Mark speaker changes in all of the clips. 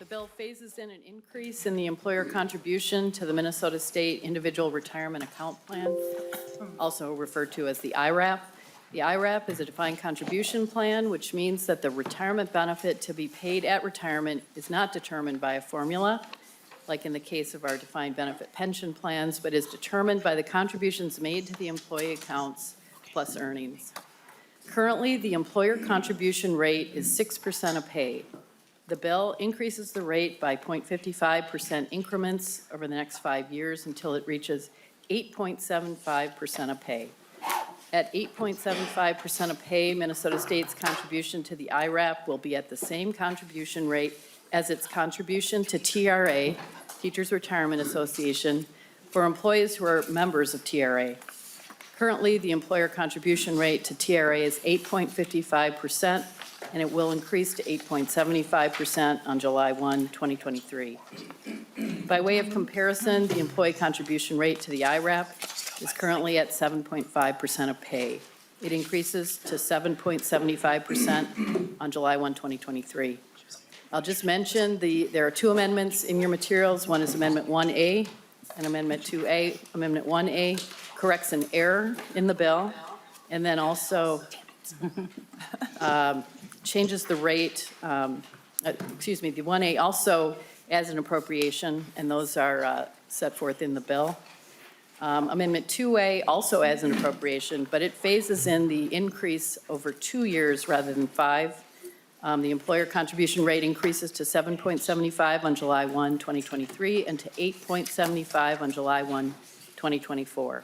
Speaker 1: The bill phases in an increase in the employer contribution to the Minnesota State Individual Retirement Account Plan, also referred to as the IRAP. The IRAP is a defined contribution plan, which means that the retirement benefit to be paid at retirement is not determined by a formula, like in the case of our defined benefit pension plans, but is determined by the contributions made to the employee accounts plus earnings. Currently, the employer contribution rate is 6% of pay. The bill increases the rate by 0.55% increments over the next 5 years until it reaches 8.75% of pay. At 8.75% of pay, Minnesota State's contribution to the IRAP will be at the same contribution rate as its contribution to TRA, Teachers Retirement Association, for employees who are members of TRA. Currently, the employer contribution rate to TRA is 8.55%, and it will increase to 8.75% on July 1, 2023. By way of comparison, the employee contribution rate to the IRAP is currently at 7.5% of pay. It increases to 7.75% on July 1, 2023. I'll just mention there are two amendments in your materials. One is Amendment 1A and Amendment 2A. Amendment 1A corrects an error in the bill and then also changes the rate, the 1A also adds an appropriation, and those are set forth in the bill. Amendment 2A also adds an appropriation, but it phases in the increase over 2 years rather than 5. The employer contribution rate increases to 7.75 on July 1, 2023, and to 8.75 on July 1, 2024.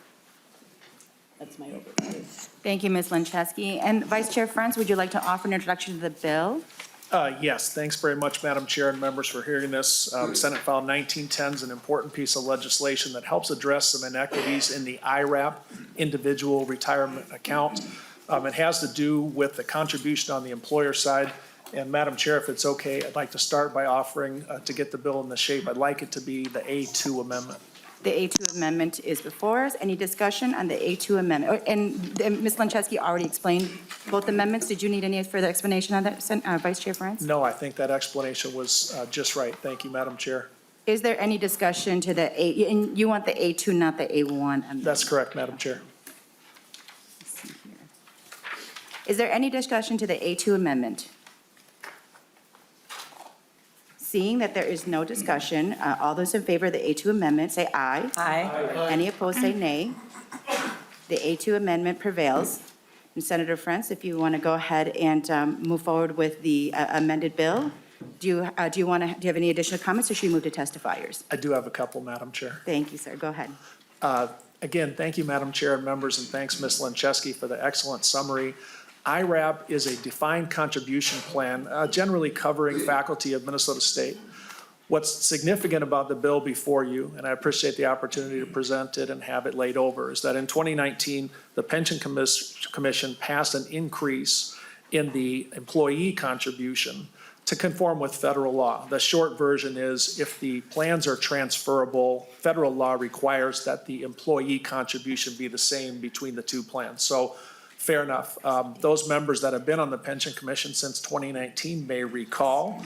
Speaker 1: That's my overview.
Speaker 2: Thank you, Ms. Lencheski. And Vice Chair Frentz, would you like to offer an introduction to the bill?
Speaker 3: Yes, thanks very much, Madam Chair and members, for hearing this. Senate File 1910 is an important piece of legislation that helps address some inequities in the IRAP, Individual Retirement Account. It has to do with the contribution on the employer side. And Madam Chair, if it's okay, I'd like to start by offering to get the bill in the shape. I'd like it to be the A2 amendment.
Speaker 2: The A2 amendment is before us. Any discussion on the A2 amendment? And Ms. Lencheski already explained both amendments. Did you need any further explanation on that, Vice Chair Frentz?
Speaker 3: No, I think that explanation was just right. Thank you, Madam Chair.
Speaker 2: Is there any discussion to the A, and you want the A2, not the A1 amendment?
Speaker 3: That's correct, Madam Chair.
Speaker 2: Let's see here. Is there any discussion to the A2 amendment? Seeing that there is no discussion, all those in favor of the A2 amendment say aye.
Speaker 4: Aye.
Speaker 2: Any opposed say nay. The A2 amendment prevails. And Senator Frentz, if you want to go ahead and move forward with the amended bill, do you have any additional comments, or should we move to testifiers?
Speaker 3: I do have a couple, Madam Chair.
Speaker 2: Thank you, sir. Go ahead.
Speaker 3: Again, thank you, Madam Chair and members, and thanks, Ms. Lencheski, for the excellent summary. IRAP is a defined contribution plan, generally covering faculty of Minnesota State. What's significant about the bill before you, and I appreciate the opportunity to present it and have it laid over, is that in 2019, the Pension Commission passed an increase in the employee contribution to conform with federal law. The short version is, if the plans are transferable, federal law requires that the employee contribution be the same between the two plans. So fair enough. Those members that have been on the Pension Commission since 2019 may recall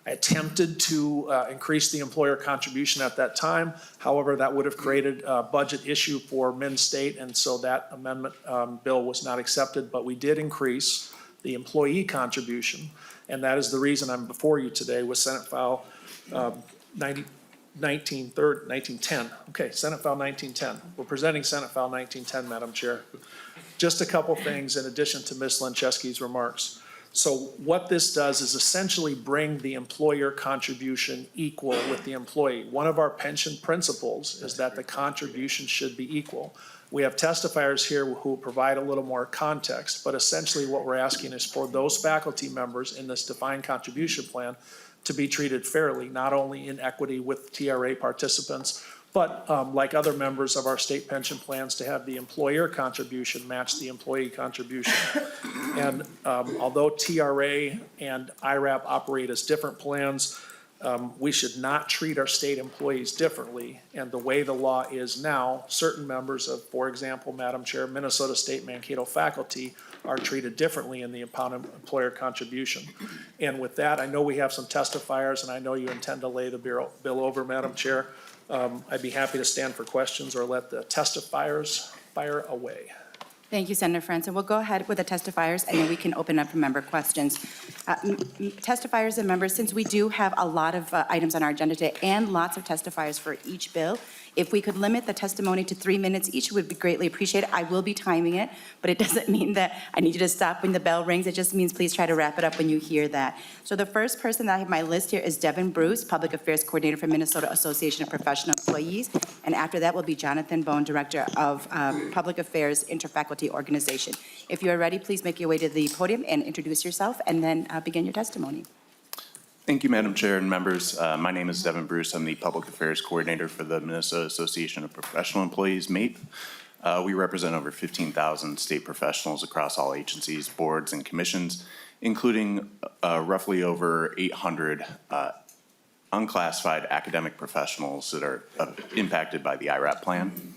Speaker 3: I attempted to increase the employer contribution at that time. However, that would have created a budget issue for Min State, and so that amendment bill was not accepted, but we did increase the employee contribution, and that is the reason I'm before you today with Senate File 1910. Okay, Senate File 1910. We're presenting Senate File 1910, Madam Chair. Just a couple things in addition to Ms. Lencheski's remarks. So what this does is essentially bring the employer contribution equal with the employee. One of our pension principles is that the contribution should be equal. We have testifiers here who will provide a little more context, but essentially what we're asking is for those faculty members in this defined contribution plan to be treated fairly, not only in equity with TRA participants, but like other members of our state pension plans, to have the employer contribution match the employee contribution. And although TRA and IRAP operate as different plans, we should not treat our state employees differently. And the way the law is now, certain members of, for example, Madam Chair, Minnesota State Mankato faculty are treated differently in the employer contribution. And with that, I know we have some testifiers, and I know you intend to lay the bill over, Madam Chair. I'd be happy to stand for questions or let the testifiers fire away.
Speaker 2: Thank you, Senator Frentz. And we'll go ahead with the testifiers, and then we can open up for member questions. Testifiers and members, since we do have a lot of items on our agenda today and lots of testifiers for each bill, if we could limit the testimony to 3 minutes each, would be greatly appreciated. I will be timing it, but it doesn't mean that I need you to stop when the bell rings. It just means please try to wrap it up when you hear that. So the first person that I have on my list here is Devin Bruce, Public Affairs Coordinator for Minnesota Association of Professional Employees. And after that will be Jonathan Bone, Director of Public Affairs Interfaculty Organization. If you are ready, please make your way to the podium and introduce yourself, and then begin your testimony.
Speaker 4: Thank you, Madam Chair and members. My name is Devin Bruce. I'm the Public Affairs Coordinator for the Minnesota Association of Professional Employees, MAPE. We represent over 15,000 state professionals across all agencies, boards, and commissions, including roughly over 800 unclassified academic professionals that are impacted by the IRAP plan.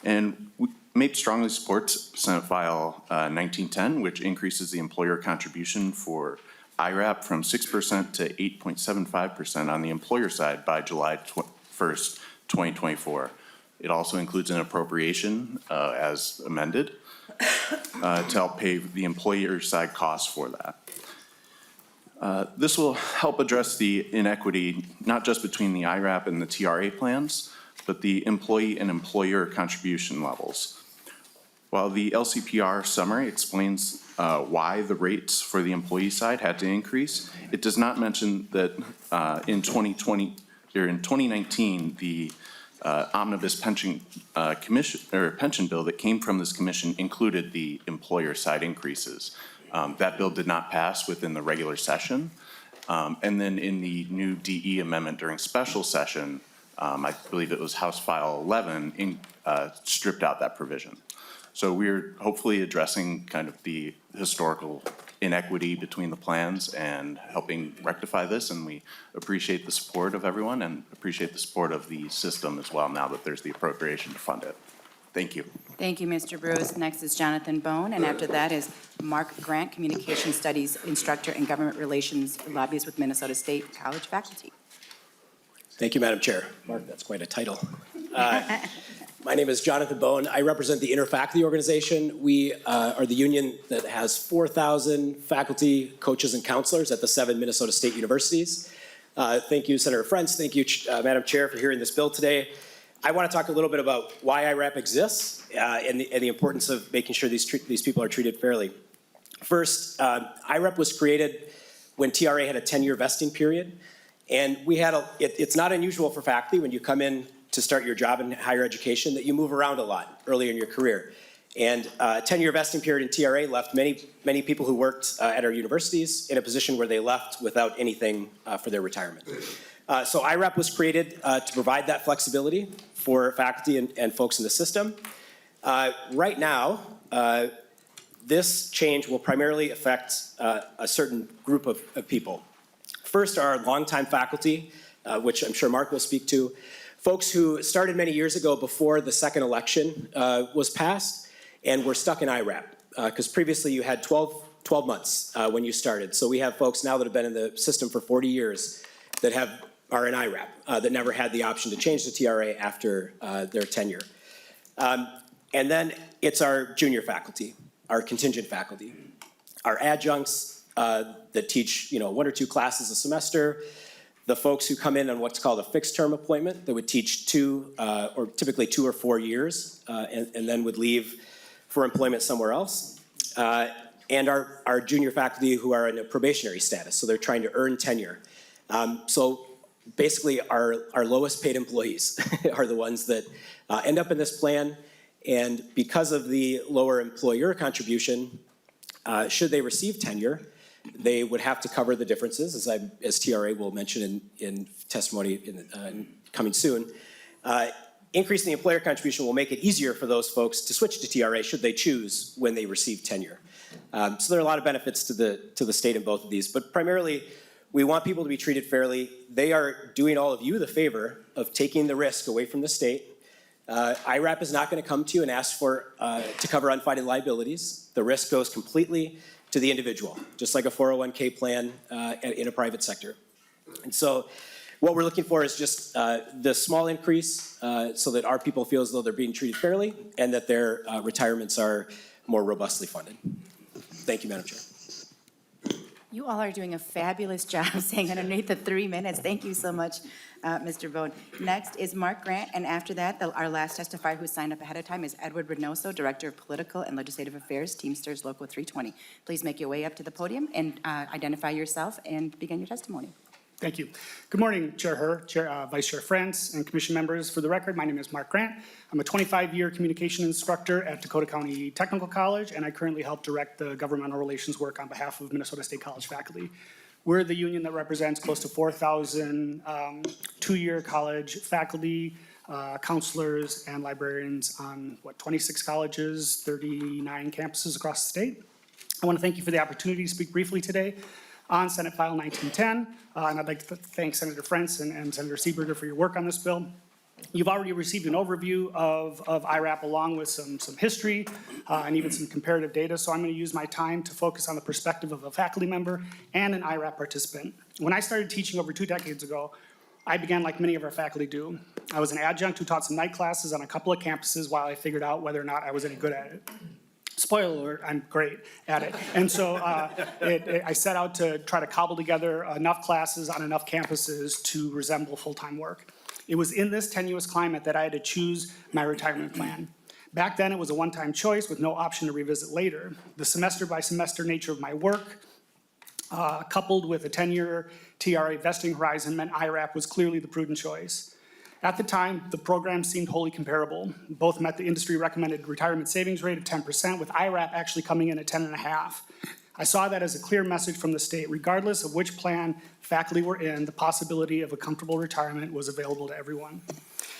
Speaker 4: And MAPE strongly supports Senate File 1910, which increases the employer contribution for IRAP from 6% to 8.75% on the employer side by July 1st, 2024. It also includes an appropriation as amended to help pay the employer side costs for that. This will help address the inequity, not just between the IRAP and the TRA plans, but the employee and employer contribution levels. While the LCPR summary explains why the rates for the employee side had to increase, it does not mention that in 2019, the omnibus pension pension bill that came from this commission included the employer side increases. That bill did not pass within the regular session. And then in the new DE amendment during special session, I believe it was House File 11, stripped out that provision. So we're hopefully addressing kind of the historical inequity between the plans and helping rectify this. And we appreciate the support of everyone and appreciate the support of the system as well now that there's the appropriation to fund it. Thank you.
Speaker 2: Thank you, Mr. Bruce. Next is Jonathan Bone, and after that is Mark Grant, Communication Studies Instructor and Government Relations Lobbyist with Minnesota State College Faculty.
Speaker 5: Thank you, Madam Chair. Mark, that's quite a title. My name is Jonathan Bone. I represent the Interfaculty Organization. We are the union that has 4,000 faculty, coaches, and counselors at the 7 Minnesota State universities. Thank you, Senator Frentz. Thank you, Madam Chair, for hearing this bill today. I want to talk a little bit about why IRAP exists and the importance of making sure these people are treated fairly. First, IRAP was created when TRA had a 10-year vesting period. And we had it's not unusual for faculty when you come in to start your job in higher education that you move around a lot earlier in your career. And a 10-year vesting period in TRA left many people who worked at our universities in a position where they left without anything for their retirement. So IRAP was created to provide that flexibility for faculty and folks in the system. Right now, this change will primarily affect a certain group of people. First are longtime faculty, which I'm sure Mark will speak to. Folks who started many years ago before the second election was passed and were stuck in IRAP, because previously you had 12 months when you started. So we have folks now that have been in the system for 40 years that are in IRAP, that never had the option to change to TRA after their tenure. And then it's our junior faculty, our contingent faculty, our adjuncts that teach 1 or 2 classes a semester, the folks who come in on what's called a fixed term appointment that would teach 2 or typically 2 or 4 years and then would leave for employment somewhere else. And our junior faculty who are in a probationary status, so they're trying to earn tenure. So basically our lowest paid employees are the ones that end up in this plan. And because of the lower employer contribution, should they receive tenure, they would have to cover the differences, as TRA will mention in testimony coming soon. Increasing the employer contribution will make it easier for those folks to switch to TRA should they choose when they receive tenure. So there are a lot of benefits to the state in both of these, but primarily we want people to be treated fairly. They are doing all of you the favor of taking the risk away from the state IRAP is not going to come to you and ask for to cover unfunded liabilities. The risk goes completely to the individual, just like a 401k plan in a private sector. And so what we're looking for is just the small increase so that our people feel as though they're being treated fairly and that their retirements are more robustly funded. Thank you, Madam Chair.
Speaker 2: You all are doing a fabulous job staying underneath the 3 minutes. Thank you so much, Mr. Bone. Next is Mark Grant, and after that, our last testifier who signed up ahead of time is Edward Reynoso, Director of Political and Legislative Affairs, Teamsters Local 320. Please make your way up to the podium and identify yourself and begin your testimony.
Speaker 6: Thank you. Good morning, Chair Herr, Vice Chair Frentz, and Commission members. For the record, my name is Mark Grant. I'm a 25-year communication instructor at Dakota County Technical College, and I currently help direct the governmental relations work on behalf of Minnesota State College faculty. We're the union that represents close to 4,000 two-year college faculty, counselors, and librarians on, 26 colleges, 39 campuses across the state. I want to thank you for the opportunity to speak briefly today on Senate File 1910, and I'd like to thank Senator Frentz and Senator Seeberger for your work on this bill. You've already received an overview of IRAP along with some history and even some comparative data, so I'm going to use my time to focus on the perspective of a faculty member and an IRAP participant. When I started teaching over 2 decades ago, I began like many of our faculty do. I was an adjunct who taught some night classes on a couple of campuses while I figured out whether or not I was any good at it. Spoiler alert, I'm great at it. And so I set out to try to cobble together enough classes on enough campuses to resemble full-time work. It was in this tenuous climate that I had to choose my retirement plan. Back then, it was a one-time choice with no option to revisit later. The semester-by-semester nature of my work, coupled with a 10-year TRA vesting horizon, meant IRAP was clearly the prudent choice. At the time, the program seemed wholly comparable. Both met the industry-recommended retirement savings rate of 10%, with IRAP actually coming in at 10.5%. I saw that as a clear message from the state. Regardless of which plan faculty were in, the possibility of a comfortable retirement was available to everyone.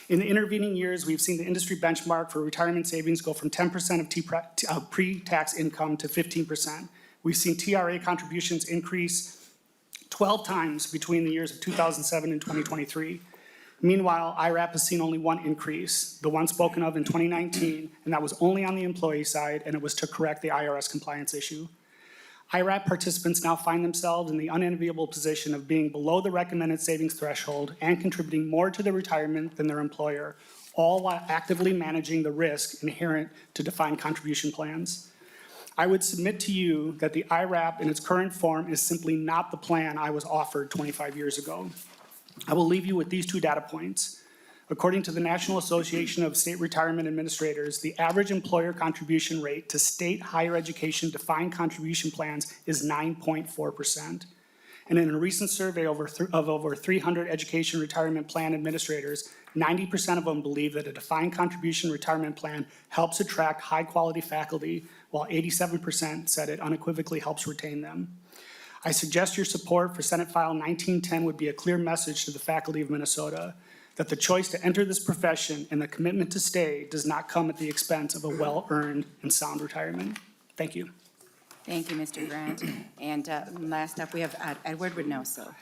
Speaker 6: In the intervening years, we've seen the industry benchmark for retirement savings go from 10% of pre-tax income to 15%. We've seen TRA contributions increase 12 times between the years of 2007 and 2023. Meanwhile, IRAP has seen only one increase, the one spoken of in 2019, and that was only on the employee side, and it was to correct the IRS compliance issue. IRAP participants now find themselves in the unenviable position of being below the recommended savings threshold and contributing more to their retirement than their employer, all while actively managing the risk inherent to defined contribution plans. I would submit to you that the IRAP in its current form is simply not the plan I was offered 25 years ago. I will leave you with these 2 data points. According to the National Association of State Retirement Administrators, the average employer contribution rate to state higher education defined contribution plans is 9.4%. And in a recent survey of over 300 education retirement plan administrators, 90% of them believe that a defined contribution retirement plan helps attract high-quality faculty, while 87% said it unequivocally helps retain them. I suggest your support for Senate File 1910 would be a clear message to the faculty of Minnesota that the choice to enter this profession and the commitment to stay does not come at the expense of a well-earned and sound retirement. Thank you.
Speaker 2: Thank you, Mr. Grant. And last up, we have Edward Reynoso.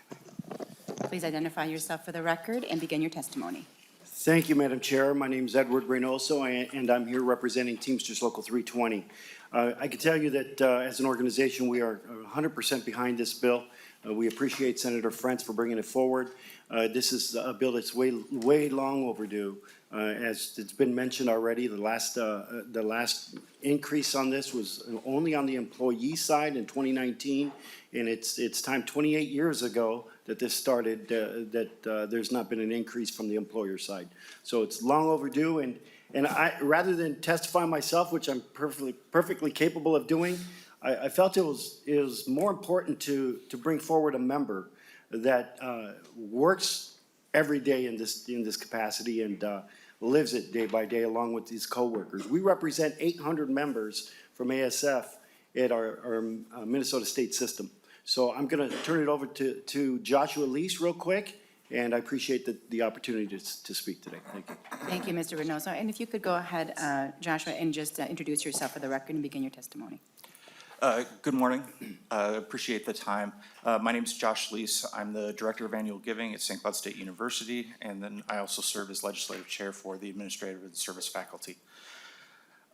Speaker 2: Please identify yourself for the record and begin your testimony.
Speaker 7: Thank you, Madam Chair. My name is Edward Reynoso, and I'm here representing Teamsters Local 320. I can tell you that as an organization, we are 100% behind this bill. We appreciate Senator Frentz for bringing it forward. This is a bill that's way long overdue. As it's been mentioned already, the last increase on this was only on the employee side in 2019, and it's time 28 years ago that this started, there's not been an increase from the employer side. So it's long overdue, and I, rather than testify myself, which I'm perfectly capable of doing, I felt it was more important to bring forward a member that works every day in this capacity and lives it day by day along with these coworkers. We represent 800 members from ASF at our Minnesota state system. So I'm going to turn it over to Joshua Lease real quick, and I appreciate the opportunity to speak today. Thank you.
Speaker 2: Thank you, Mr. Reynoso. And if you could go ahead, Joshua, and just introduce yourself for the record and begin your testimony.
Speaker 8: Good morning. Appreciate the time. My name is Josh Leese. I'm the Director of Annual Giving at St. Cloud State University, and then I also serve as Legislative Chair for the Administrative and Service Faculty.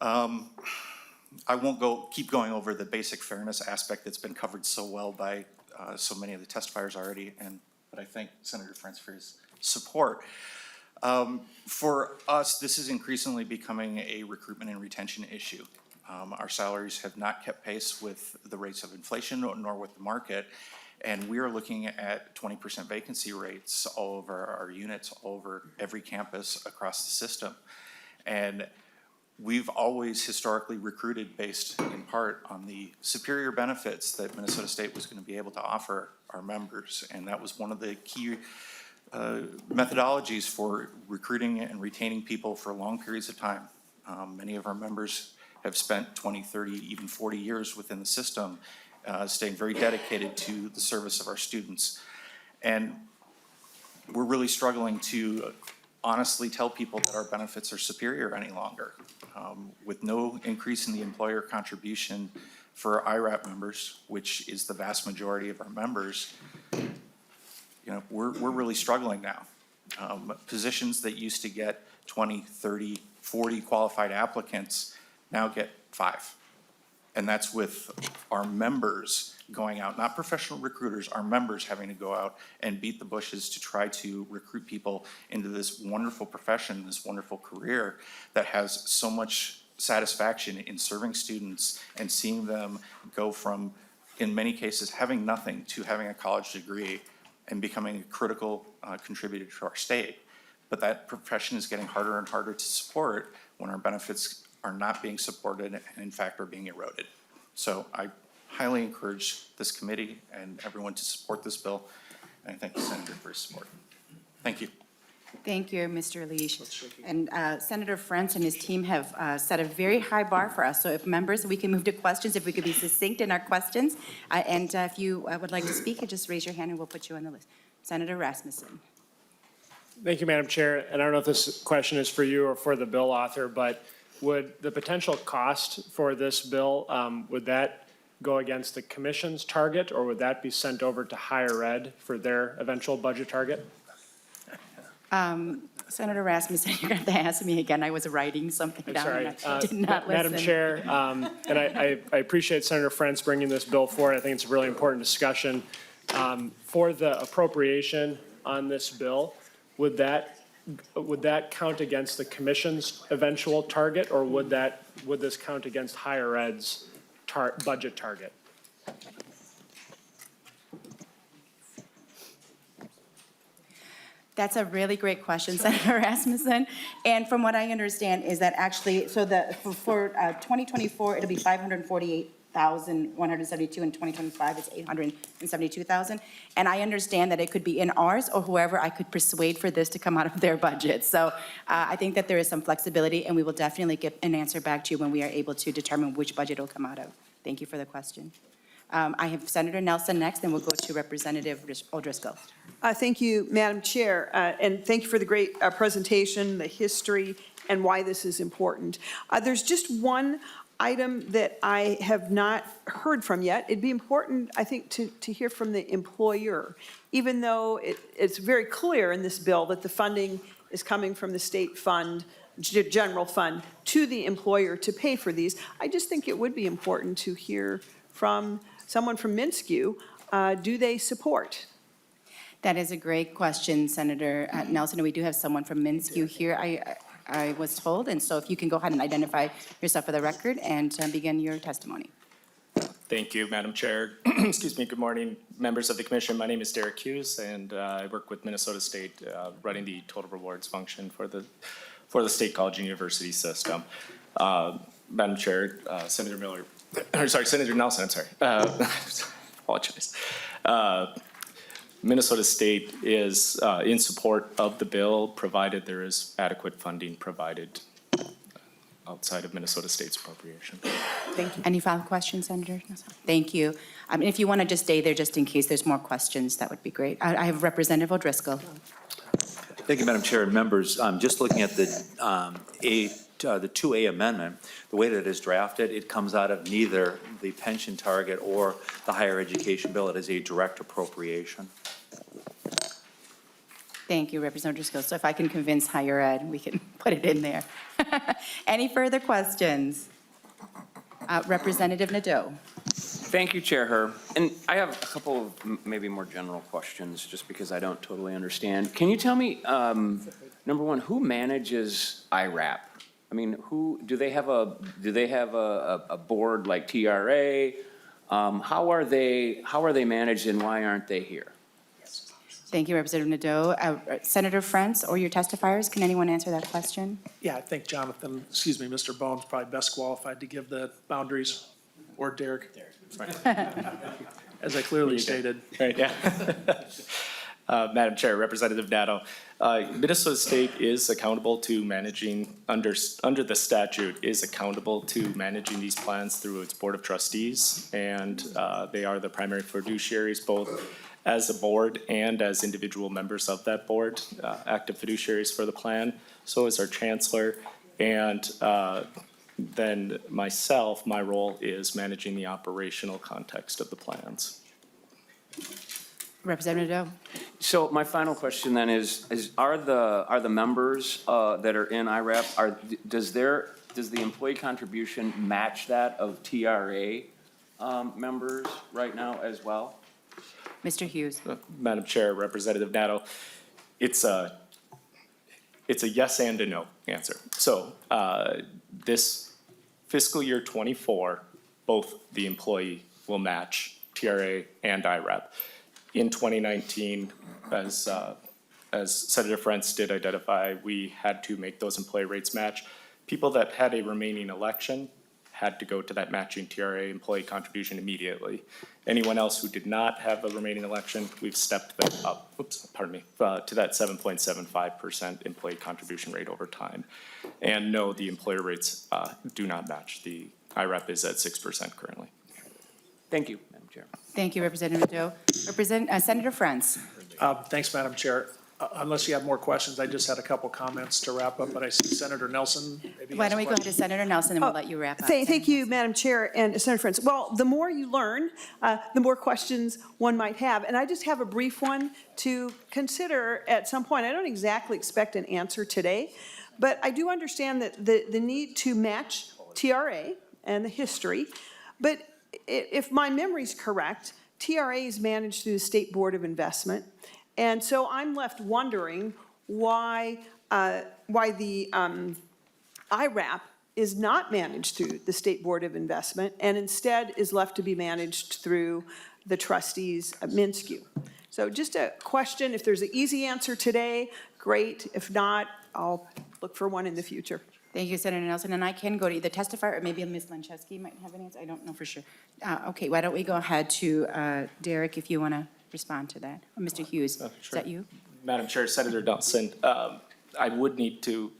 Speaker 8: I won't keep going over the basic fairness aspect that's been covered so well by so many of the testifiers already, but I thank Senator Frentz for his support. For us, this is increasingly becoming a recruitment and retention issue. Our salaries have not kept pace with the rates of inflation nor with the market, and we are looking at 20% vacancy rates all over our units, all over every campus across the system. And we've always historically recruited based in part on the superior benefits that Minnesota State was going to be able to offer our members, and that was one of the key methodologies for recruiting and retaining people for long periods of time. Many of our members have spent 20, 30, even 40 years within the system, staying very dedicated to the service of our students. And we're really struggling to honestly tell people that our benefits are superior any longer. With no increase in the employer contribution for IRAP members, which is the vast majority of our members, we're really struggling now. Positions that used to get 20, 30, 40 qualified applicants now get 5. And that's with our members going out, not professional recruiters, our members having to go out and beat the bushes to try to recruit people into this wonderful profession, this wonderful career that has so much satisfaction in serving students and seeing them go from, in many cases, having nothing to having a college degree and becoming a critical contributor to our state. But that profession is getting harder and harder to support when our benefits are not being supported and in fact are being eroded. So I highly encourage this committee and everyone to support this bill. And I thank the Senator for his support. Thank you.
Speaker 2: Thank you, Mr. Leash. And Senator Frentz and his team have set a very high bar for us. So if members, we can move to questions, if we could be succinct in our questions. And if you would like to speak, just raise your hand and we'll put you on the list. Senator Rasmussen.
Speaker 9: Thank you, Madam Chair. And I don't know if this question is for you or for the bill author, but would the potential cost for this bill, would that go against the commission's target, or would that be sent over to higher ed for their eventual budget target?
Speaker 2: Senator Rasmussen, you're going to have to ask me again. I was writing something down
Speaker 9: Sorry.
Speaker 2: and I did not listen.
Speaker 9: Madam Chair, and I appreciate Senator Frentz bringing this bill forward. I think it's a really important discussion. For the appropriation on this bill, would that count against the commission's eventual target, or would this count against higher ed's budget target?
Speaker 2: That's a really great question, Senator Rasmussen. And from what I understand is that actually, so for 2024, it'll be 548,172. In 2025, it's 872,000. And I understand that it could be in ours or whoever I could persuade for this to come out of their budget. So I think that there is some flexibility, and we will definitely get an answer back to you when we are able to determine which budget it'll come out of. Thank you for the question. I have Senator Nelson next, and we'll go to Representative O'Driscoll.
Speaker 10: Thank you, Madam Chair, and thank you for the great presentation, the history, and why this is important. There's just one item that I have not heard from yet. It'd be important, I think, to hear from the employer, even though it's very clear in this bill that the funding is coming from the state fund, general fund, to the employer to pay for these. I just think it would be important to hear from someone from McEwen. Do they support?
Speaker 2: That is a great question, Senator Nelson. And we do have someone from McEwen here, I was told. And so if you can go ahead and identify yourself for the record and begin your testimony.
Speaker 11: Thank you, Madam Chair. Excuse me. Good morning, members of the commission. My name is Derek Hughes, and I work with Minnesota State, running the total rewards function for the state college and university system. Madam Chair, Senator Nelson, I'm sorry. Apologize. Minnesota State is in support of the bill, provided there is adequate funding provided outside of Minnesota State's appropriation.
Speaker 2: Thank you. Any follow-up questions, Senator? Thank you. If you want to just stay there just in case there's more questions, that would be great. I have Representative O'Driscoll.
Speaker 12: Thank you, Madam Chair and members. Just looking at the the 2A amendment, the way that it is drafted, it comes out of neither the pension target or the higher education bill. It is a direct appropriation.
Speaker 2: Thank you, Representative Driscoll. So if I can convince higher ed, we can put it in there. Any further questions? Representative Nadeau.
Speaker 13: Thank you, Chair Herr. And I have a couple of maybe more general questions, just because I don't totally understand. Can you tell me, number one, who manages IRAP? I mean, do they have a board like TRA? How are they managed, and why aren't they here?
Speaker 2: Thank you, Representative Nadeau. Senator Frentz or your testifiers, can anyone answer that question?
Speaker 3: Yeah, I think Mr. Bone's probably best qualified to give the boundaries, or Derek. As I clearly stated.
Speaker 11: Right, yeah. Madam Chair, Representative Nadeau, Minnesota State is accountable to managing, under the statute, is accountable to managing these plans through its Board of Trustees, and they are the primary fiduciaries, both as a board and as individual members of that board, active fiduciaries for the plan. So is our chancellor, and then myself, my role is managing the operational context of the plans.
Speaker 2: Representative Nadeau.
Speaker 13: So my final question then is are the members that are in IRAP, does the employee contribution match that of TRA members right now as well?
Speaker 2: Mr. Hughes.
Speaker 11: Madam Chair, Representative Nadeau, it's a yes and a no answer. So this fiscal year 24, both the employee will match TRA and IRAP. In 2019, as Senator Frentz did identify, we had to make those employee rates match. People that had a remaining election had to go to that matching TRA employee contribution immediately. Anyone else who did not have a remaining election, we've stepped them up, to that 7.75% employee contribution rate over time. And no, the employer rates do not match. The IRAP is at 6% currently.
Speaker 13: Thank you, Madam Chair.
Speaker 2: Thank you, Representative Nadeau. Senator Frentz.
Speaker 3: Thanks, Madam Chair. Unless you have more questions, I just had a couple comments to wrap up, but I see Senator Nelson.
Speaker 2: Why don't we go ahead to Senator Nelson, and we'll let you wrap up.
Speaker 10: Thank you, Madam Chair and Senator Frentz. Well, the more you learn, the more questions one might have. And I just have a brief one to consider at some point. I don't exactly expect an answer today, but I do understand that the need to match TRA and the history. But if my memory's correct, TRA is managed through the State Board of Investment. And so I'm left wondering why the IRAP is not managed through the State Board of Investment and instead is left to be managed through the trustees at McEwen. So just a question, if there's an easy answer today, great. If not, I'll look for one in the future.
Speaker 2: Thank you, Senator Nelson. And I can go to either testifier or maybe Ms. Lanczewski might have an answer. I don't know for sure. Okay, why don't we go ahead to Derek, if you want to respond to that. Or Mr. Hughes,
Speaker 11: Sure.
Speaker 2: Is that you?
Speaker 11: Madam Chair, Senator Nelson, I would need to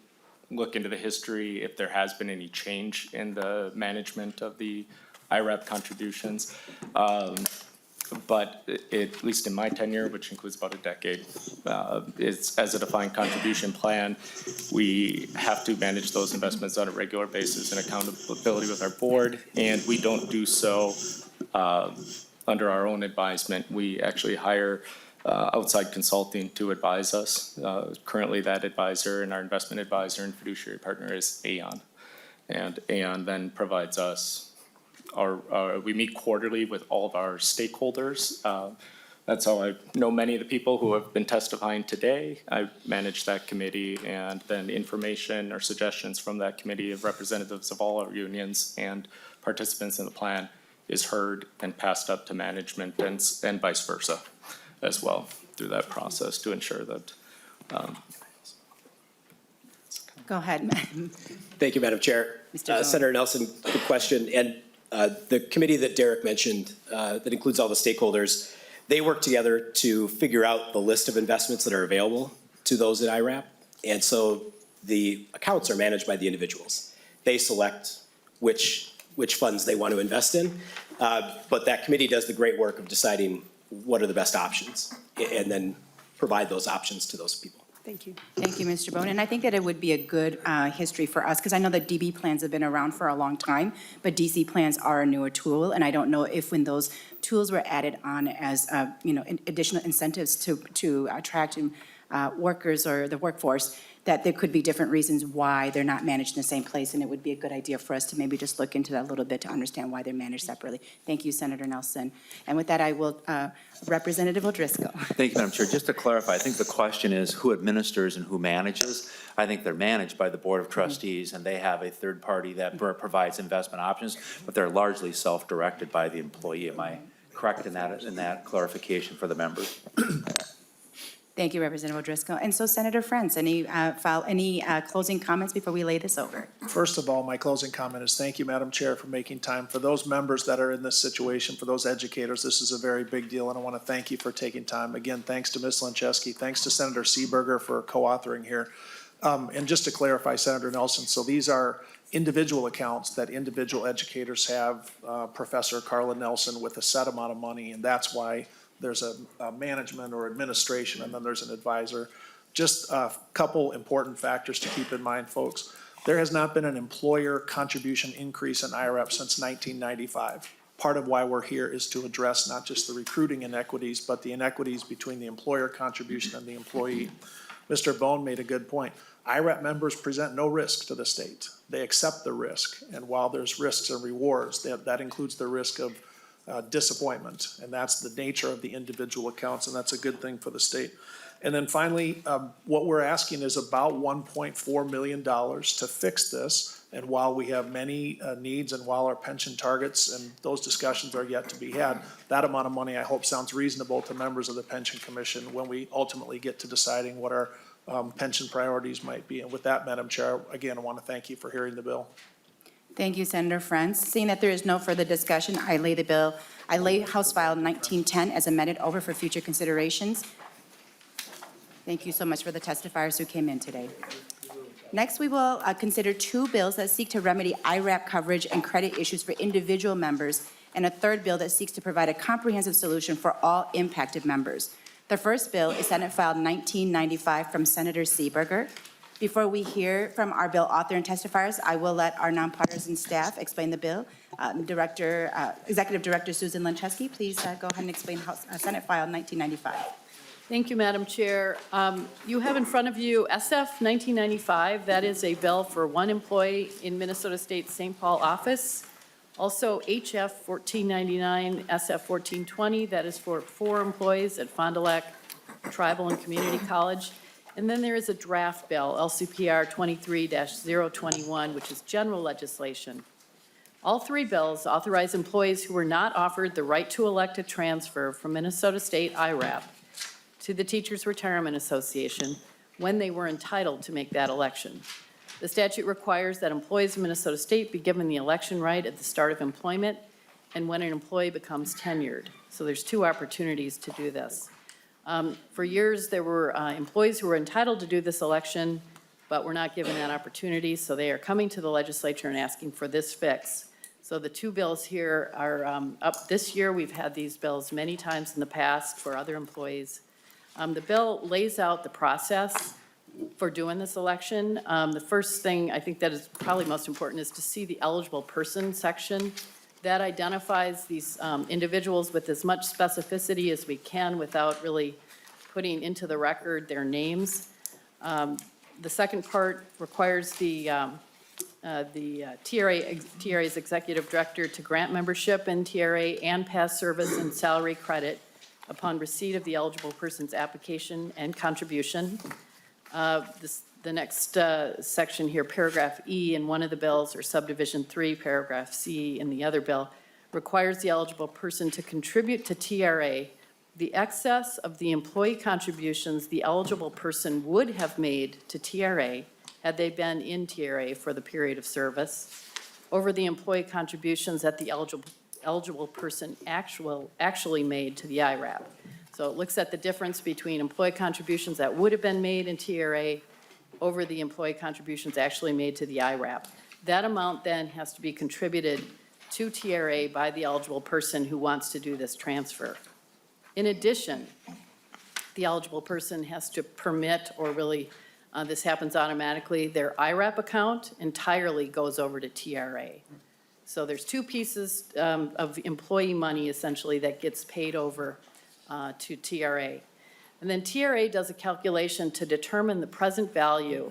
Speaker 11: look into the history if there has been any change in the management of the IRAP contributions. But at least in my tenure, which includes about a decade, it's as a defined contribution plan, we have to manage those investments on a regular basis in accountability with our board, and we don't do so under our own advisement. We actually hire outside consulting to advise us. Currently, that advisor and our investment advisor and fiduciary partner is Aon, and Aon then provides us we meet quarterly with all of our stakeholders. That's how I know many of the people who have been testifying today. I manage that committee, and then information or suggestions from that committee of representatives of all our unions and participants in the plan is heard and passed up to management and vice versa as well through that process to ensure that.
Speaker 2: Go ahead.
Speaker 5: Thank you, Madam Chair. Senator Nelson, good question. And the committee that Derek mentioned, that includes all the stakeholders, they work together to figure out the list of investments that are available to those at IRAP. And so the accounts are managed by the individuals. They select which funds they want to invest in. But that committee does the great work of deciding what are the best options and then provide those options to those people.
Speaker 10: Thank you.
Speaker 2: Thank you, Mr. Bone. And I think that it would be a good history for us, because I know that DB plans have been around for a long time, but DC plans are a newer tool, and I don't know if when those tools were added on as, additional incentives to attract workers or the workforce, that there could be different reasons why they're not managed in the same place, and it would be a good idea for us to maybe just look into that a little bit to understand why they're managed separately. Thank you, Senator Nelson. And with that, I will, Representative O'Driscoll.
Speaker 12: Thank you, Madam Chair. Just to clarify, I think the question is who administers and who manages. I think they're managed by the Board of Trustees, and they have a third party that provides investment options, but they're largely self-directed by the employee. Am I correct in that clarification for the members?
Speaker 2: Thank you, Representative O'Driscoll. And so, Senator Frentz, any closing comments before we lay this over?
Speaker 3: First of all, my closing comment is thank you, Madam Chair, for making time. For those members that are in this situation, for those educators, this is a very big deal, and I want to thank you for taking time. Again, thanks to Ms. Lencheski, thanks to Senator Seeberger for co-authoring here. And just to clarify, Senator Nelson, so these are individual accounts that individual educators have, Professor Carla Nelson with a set amount of money, and that's why there's a management or administration, and then there's an advisor. Just a couple important factors to keep in mind, folks. There has not been an employer contribution increase in IRAP since 1995. Part of why we're here is to address not just the recruiting inequities, but the inequities between the employer contribution and the employee. Mr. Bone made a good point. IRAP members present no risk to the state. They accept the risk, and while there's risks and rewards, that includes the risk of disappointment, and that's the nature of the individual accounts, and that's a good thing for the state. And then finally, what we're asking is about $1.4 million to fix this, and while we have many needs and while our pension targets and those discussions are yet to be had, that amount of money I hope sounds reasonable to members of the Pension Commission when we ultimately get to deciding what our pension priorities might be. And with that, Madam Chair, again, I want to thank you for hearing the bill.
Speaker 2: Thank you, Senator Frentz. Seeing that there is no further discussion, I lay House File 1910 as amended over for future considerations. Thank you so much for the testifiers who came in today. Next, we will consider two bills that seek to remedy IRAP coverage and credit issues for individual members, and a third bill that seeks to provide a comprehensive solution for all impacted members. The first bill is Senate File 1995 from Senator Seeberger. Before we hear from our bill author and testifiers, I will let our nonpartisan staff explain the bill. Executive Director Susan Lencheski, please go ahead and explain Senate File 1995.
Speaker 1: Thank you, Madam Chair. You have in front of you SF 1995. That is a bill for one employee in Minnesota State St. Paul office. Also HF 1499, SF 1420. That is for 4 employees at Fond du Lac Tribal and Community College. And then there is a draft bill, LCPR 23-021, which is general legislation. All 3 bills authorize employees who were not offered the right to elect a transfer from Minnesota State IRAP to the Teachers Retirement Association when they were entitled to make that election. The statute requires that employees of Minnesota State be given the election right at the start of employment and when an employee becomes tenured. So there's 2 opportunities to do this. For years, there were employees who were entitled to do this election, but were not given that opportunity, so they are coming to the legislature and asking for this fix. So the 2 bills here are up this year. We've had these bills many times in the past for other employees. The bill lays out the process for doing this election. The first thing I think that is probably most important is to see the eligible person section. That identifies these individuals with as much specificity as we can without really putting into the record their names. The second part requires the TRA's executive director to grant membership in TRA and past service and salary credit upon receipt of the eligible person's application and contribution. The next section here, paragraph E in one of the bills, or subdivision 3, paragraph C in the other bill, requires the eligible person to contribute to TRA the excess of the employee contributions the eligible person would have made to TRA had they been in TRA for the period of service, over the employee contributions that the eligible person actually made to the IRAP. So it looks at the difference between employee contributions that would have been made in TRA over the employee contributions actually made to the IRAP. That amount then has to be contributed to TRA by the eligible person who wants to do this transfer. In addition, the eligible person has to permit, or really, this happens automatically, their IRAP account entirely goes over to TRA. So there's two pieces of employee money essentially that gets paid over to TRA. And then TRA does a calculation to determine the present value,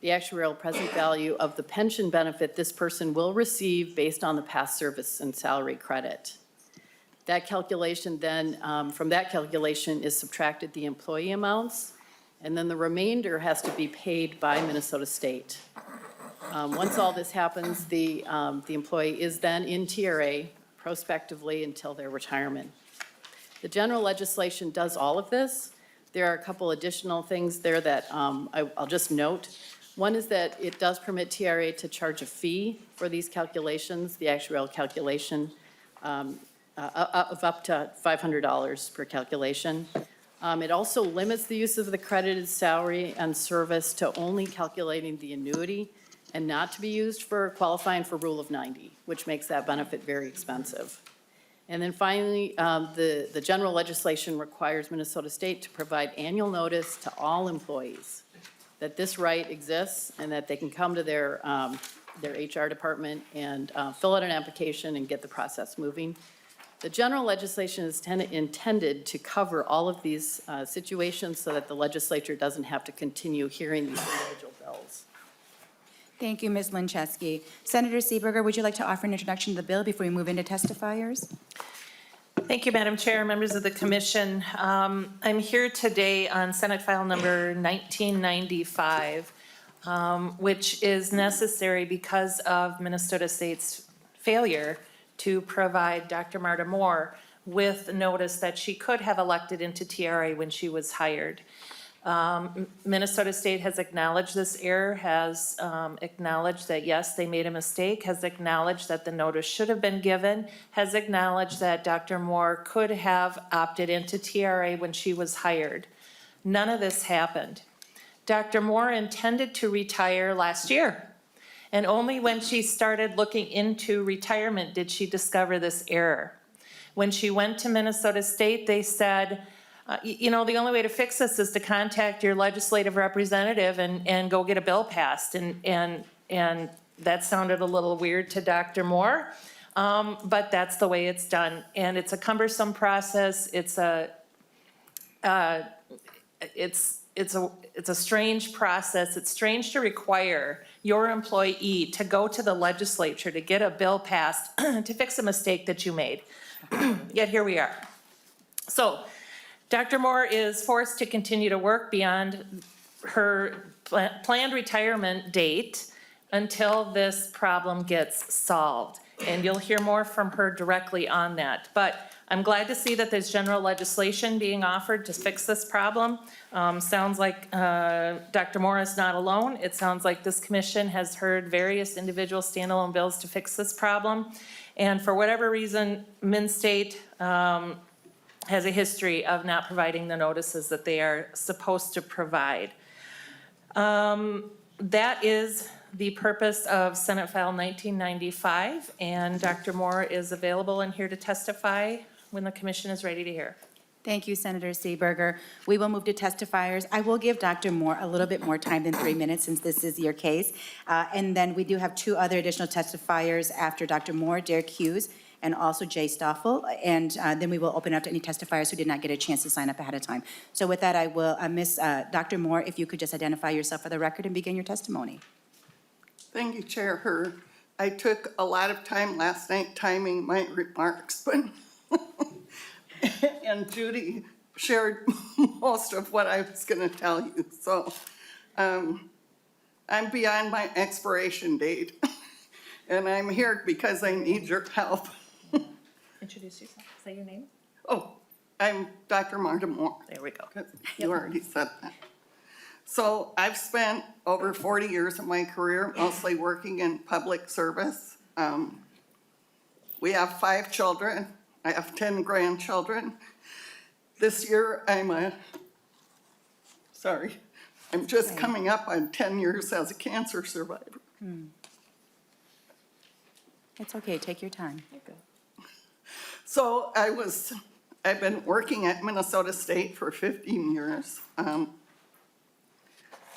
Speaker 1: the actuarial present value of the pension benefit this person will receive based on the past service and salary credit. That calculation then, from that calculation is subtracted the employee amounts, and then the remainder has to be paid by Minnesota State. Once all this happens, the employee is then in TRA prospectively until their retirement. The general legislation does all of this. There are a couple additional things there that I'll just note. One is that it does permit TRA to charge a fee for these calculations, the actuarial calculation, of up to $500 per calculation. It also limits the use of the credited salary and service to only calculating the annuity and not to be used for qualifying for Rule of 90, which makes that benefit very expensive. And then finally, the general legislation requires Minnesota State to provide annual notice to all employees that this right exists and that they can come to their HR department and fill out an application and get the process moving. The general legislation is intended to cover all of these situations so that the legislature doesn't have to continue hearing these individual bills.
Speaker 2: Thank you, Ms. Linczewski. Senator Seeberger, would you like to offer an introduction to the bill before we move into testifiers?
Speaker 14: Thank you, Madam Chair, members of the commission. I'm here today on Senate File Number 1995, which is necessary because of Minnesota State's failure to provide Dr. Marta Moore with notice that she could have elected into TRA when she was hired. Minnesota State has acknowledged this error, has acknowledged that, yes, they made a mistake, has acknowledged that the notice should have been given, has acknowledged that Dr. Moore could have opted into TRA when she was hired. None of this happened. Dr. Moore intended to retire last year, and only when she started looking into retirement did she discover this error. When she went to Minnesota State, they said, you know, the only way to fix this is to contact your legislative representative and go get a bill passed. And that sounded a little weird to Dr. Moore, but that's the way it's done. And it's a cumbersome process. It's a strange process. It's strange to require your employee to go to the legislature to get a bill passed to fix a mistake that you made. Yet here we are. So Dr. Moore is forced to continue to work beyond her planned retirement date until this problem gets solved. And you'll hear more from her directly on that. But I'm glad to see that there's general legislation being offered to fix this problem. Sounds like Dr. Moore is not alone. It sounds like this commission has heard various individual standalone bills to fix this problem. And for whatever reason, Min-State has a history of not providing the notices that they are supposed to provide. That is the purpose of Senate File 1995, and Dr. Moore is available and here to testify when the commission is ready to hear.
Speaker 2: Thank you, Senator Seeberger. We will move to testifiers. I will give Dr. Moore a little bit more time than 3 minutes since this is your case. And then we do have 2 other additional testifiers after Dr. Moore, Derek Hughes, and also Jay Stoffel, and then we will open up to any testifiers who did not get a chance to sign up ahead of time. So with that, I will, Dr. Moore, if you could just identify yourself for the record and begin your testimony.
Speaker 15: Thank you, Chair Herr. I took a lot of time last night timing my remarks, but and Judy shared most of what I was going to tell you. So I'm beyond my expiration date, and I'm here because I need your help.
Speaker 14: Introduce yourself. Say your name.
Speaker 15: Oh, I'm Dr. Marta Moore.
Speaker 14: There we go.
Speaker 15: You already said that. So I've spent over 40 years of my career mostly working in public service. We have 5 children. I have 10 grandchildren. This year I'm just coming up on 10 years as a cancer survivor.
Speaker 2: It's okay, take your time.
Speaker 15: So I I've been working at Minnesota State for 15 years.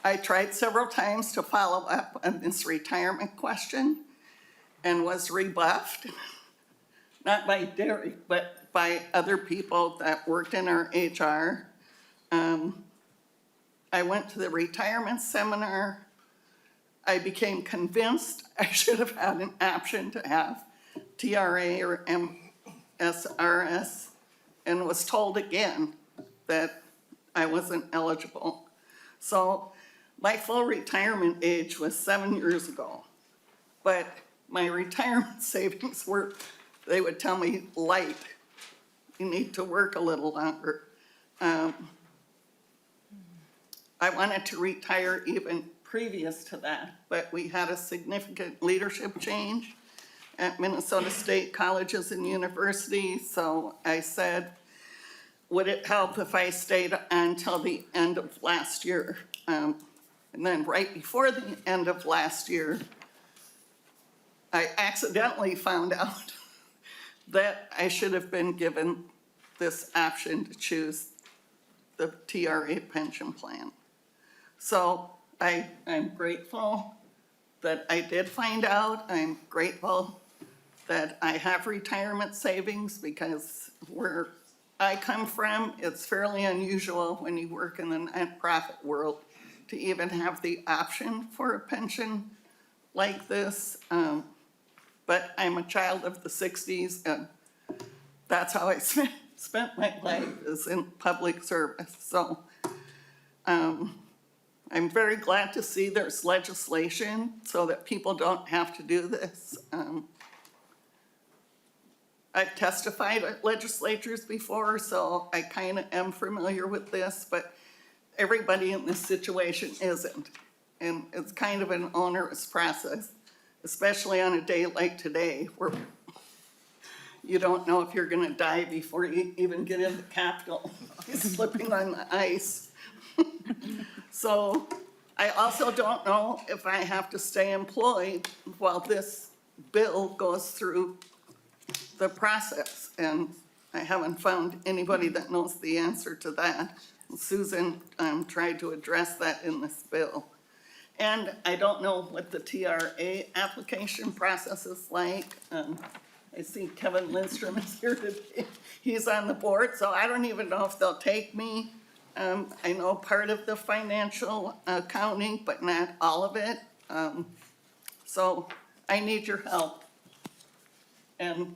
Speaker 15: I tried several times to follow up on this retirement question and was rebuffed, not by Derek, but by other people that worked in our HR. I went to the retirement seminar. I became convinced I should have had an option to have TRA or MSRS, and was told again that I wasn't eligible. So my full retirement age was 7 years ago, but my retirement savings were, they would tell me, light. You need to work a little longer. I wanted to retire even previous to that, but we had a significant leadership change at Minnesota State Colleges and Universities, so I said, would it help if I stayed until the end of last year? And then right before the end of last year, I accidentally found out that I should have been given this option to choose the TRA pension plan. So I'm grateful that I did find out. I'm grateful that I have retirement savings, because where I come from, it's fairly unusual when you work in the nonprofit world to even have the option for a pension like this. But I'm a child of the 60s, and that's how I spent my life, is in public service. So I'm very glad to see there's legislation so that people don't have to do this. I've testified at legislatures before, so I kind of am familiar with this, but everybody in this situation isn't. And it's kind of an onerous process, especially on a day like today, where you don't know if you're gonna die before you even get in the Capitol. Slipping on the ice. So I also don't know if I have to stay employed while this bill goes through the process. And I haven't found anybody that knows the answer to that. Susan tried to address that in this bill. And I don't know what the TRA application process is like. I see Kevin Lindstrom is here today. He's on the board, so I don't even know if they'll take me. I know part of the financial accounting, but not all of it. So I need your help. And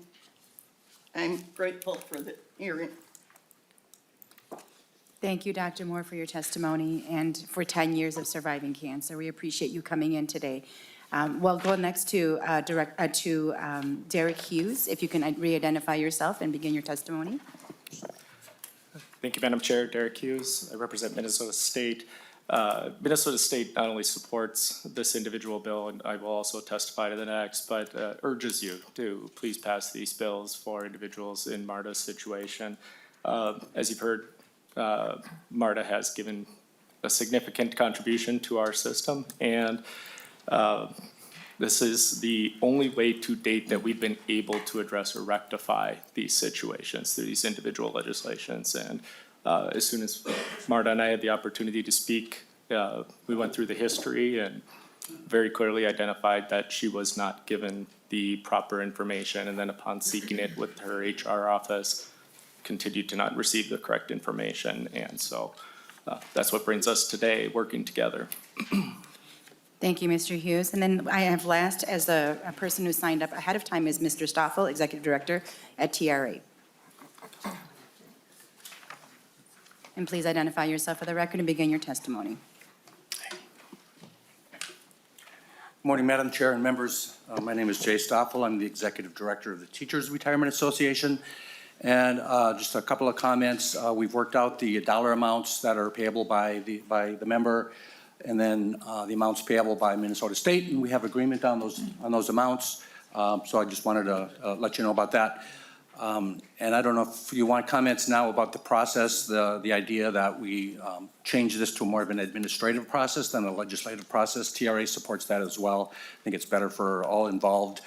Speaker 15: I'm grateful for the hearing.
Speaker 2: Thank you, Dr. Moore, for your testimony and for 10 years of surviving cancer. We appreciate you coming in today. We'll go next to Derek Hughes. If you can re-identify yourself and begin your testimony.
Speaker 11: Thank you, Madam Chair. Derek Hughes. I represent Minnesota State. Minnesota State not only supports this individual bill, and I will also testify to the next, but urges you to please pass these bills for individuals in MARTA's situation. As you've heard, MARTA has given a significant contribution to our system, and this is the only way to date that we've been able to address or rectify these situations through these individual legislations. And as soon as MARTA and I had the opportunity to speak, we went through the history and very clearly identified that she was not given the proper information, and then upon seeking it with her HR office, continued to not receive the correct information. And so that's what brings us today, working together.
Speaker 2: Thank you, Mr. Hughes. And then I have last, as a person who signed up ahead of time, is Mr. Stoffel, Executive Director at TRA. And please identify yourself for the record and begin your testimony.
Speaker 16: Morning, Madam Chair and members. My name is Jay Stoffel. I'm the Executive Director of the Teachers Retirement Association. And just a couple of comments. We've worked out the dollar amounts that are payable by the member, and then the amounts payable by Minnesota State, and we have agreement on those amounts. So I just wanted to let you know about that. And I don't know if you want comments now about the process, the idea that we change this to more of an administrative process than a legislative process. TRA supports that as well. I think it's better for all involved.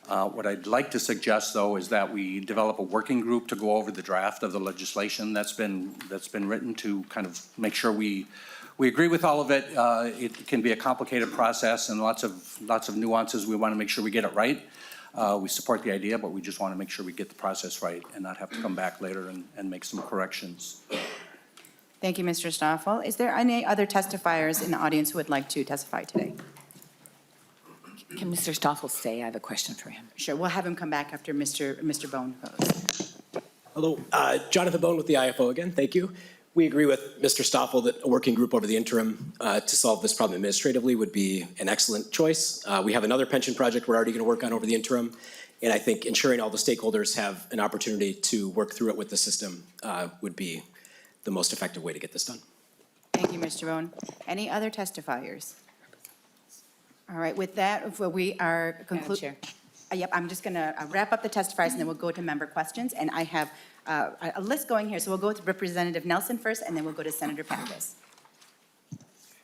Speaker 16: What I'd like to suggest, though, is that we develop a working group to go over the draft of the legislation that's been written to kind of make sure we agree with all of it. It can be a complicated process and lots of nuances. We want to make sure we get it right. We support the idea, but we just want to make sure we get the process right and not have to come back later and make some corrections.
Speaker 2: Thank you, Mr. Stoffel. Is there any other testifiers in the audience who would like to testify today?
Speaker 17: Can Mr. Stoffel stay? I have a question for him.
Speaker 2: Sure, we'll have him come back after Mr. Bone goes.
Speaker 5: Hello, Jonathan Bone with the IFO again. Thank you. We agree with Mr. Stoffel that a working group over the interim to solve this problem administratively would be an excellent choice. We have another pension project we're already going to work on over the interim, and I think ensuring all the stakeholders have an opportunity to work through it with the system would be the most effective way to get this done.
Speaker 2: Thank you, Mr. Bone. Any other testifiers? All right, with that, we are concluding. Yep, I'm just going to wrap up the testifiers, and then we'll go to member questions. And I have a list going here, so we'll go to Representative Nelson first, and then we'll go to Senator Pappas.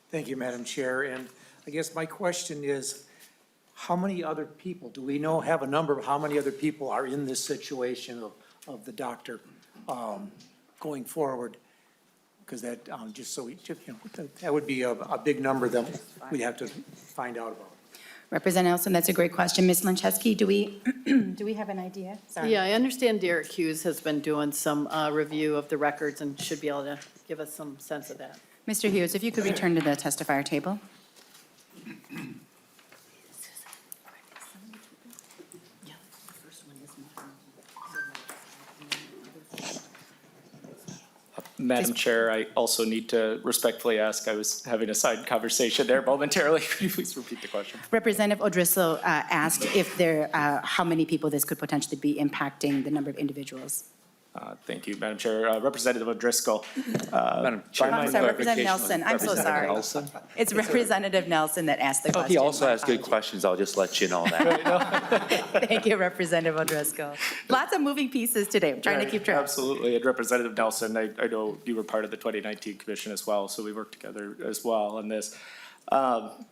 Speaker 18: Thank you, Madam Chair. And I guess my question is, how many other people, do we have a number of how many other people are in this situation of the doctor going forward? Because that, just so we, that would be a big number that we'd have to find out about.
Speaker 2: Representative Nelson, that's a great question. Ms. Lanczewski, do we have an idea? Sorry.
Speaker 1: Yeah, I understand Derek Hughes has been doing some review of the records and should be able to give us some sense of that.
Speaker 2: Mr. Hughes, if you could return to the testifier table.
Speaker 11: Madam Chair, I also need to respectfully ask, I was having a side conversation there momentarily. Could you please repeat the question?
Speaker 2: Representative O'Driscoll asked if how many people this could potentially be impacting the number of individuals.
Speaker 11: Thank you, Madam Chair. Representative O'Driscoll.
Speaker 12: Madam Chair.
Speaker 2: I'm sorry, Representative Nelson. I'm so sorry.
Speaker 12: Nelson?
Speaker 2: It's Representative Nelson that asked the
Speaker 12: Oh,
Speaker 2: question.
Speaker 12: he also
Speaker 2: My
Speaker 12: has good
Speaker 2: apologies.
Speaker 12: questions. I'll just let you know that.
Speaker 2: Thank you, Representative O'Driscoll. Lots of moving pieces today. I'm trying to keep track.
Speaker 11: Absolutely. And Representative Nelson, I know you were part of the 2019 commission as well, so we worked together as well on this.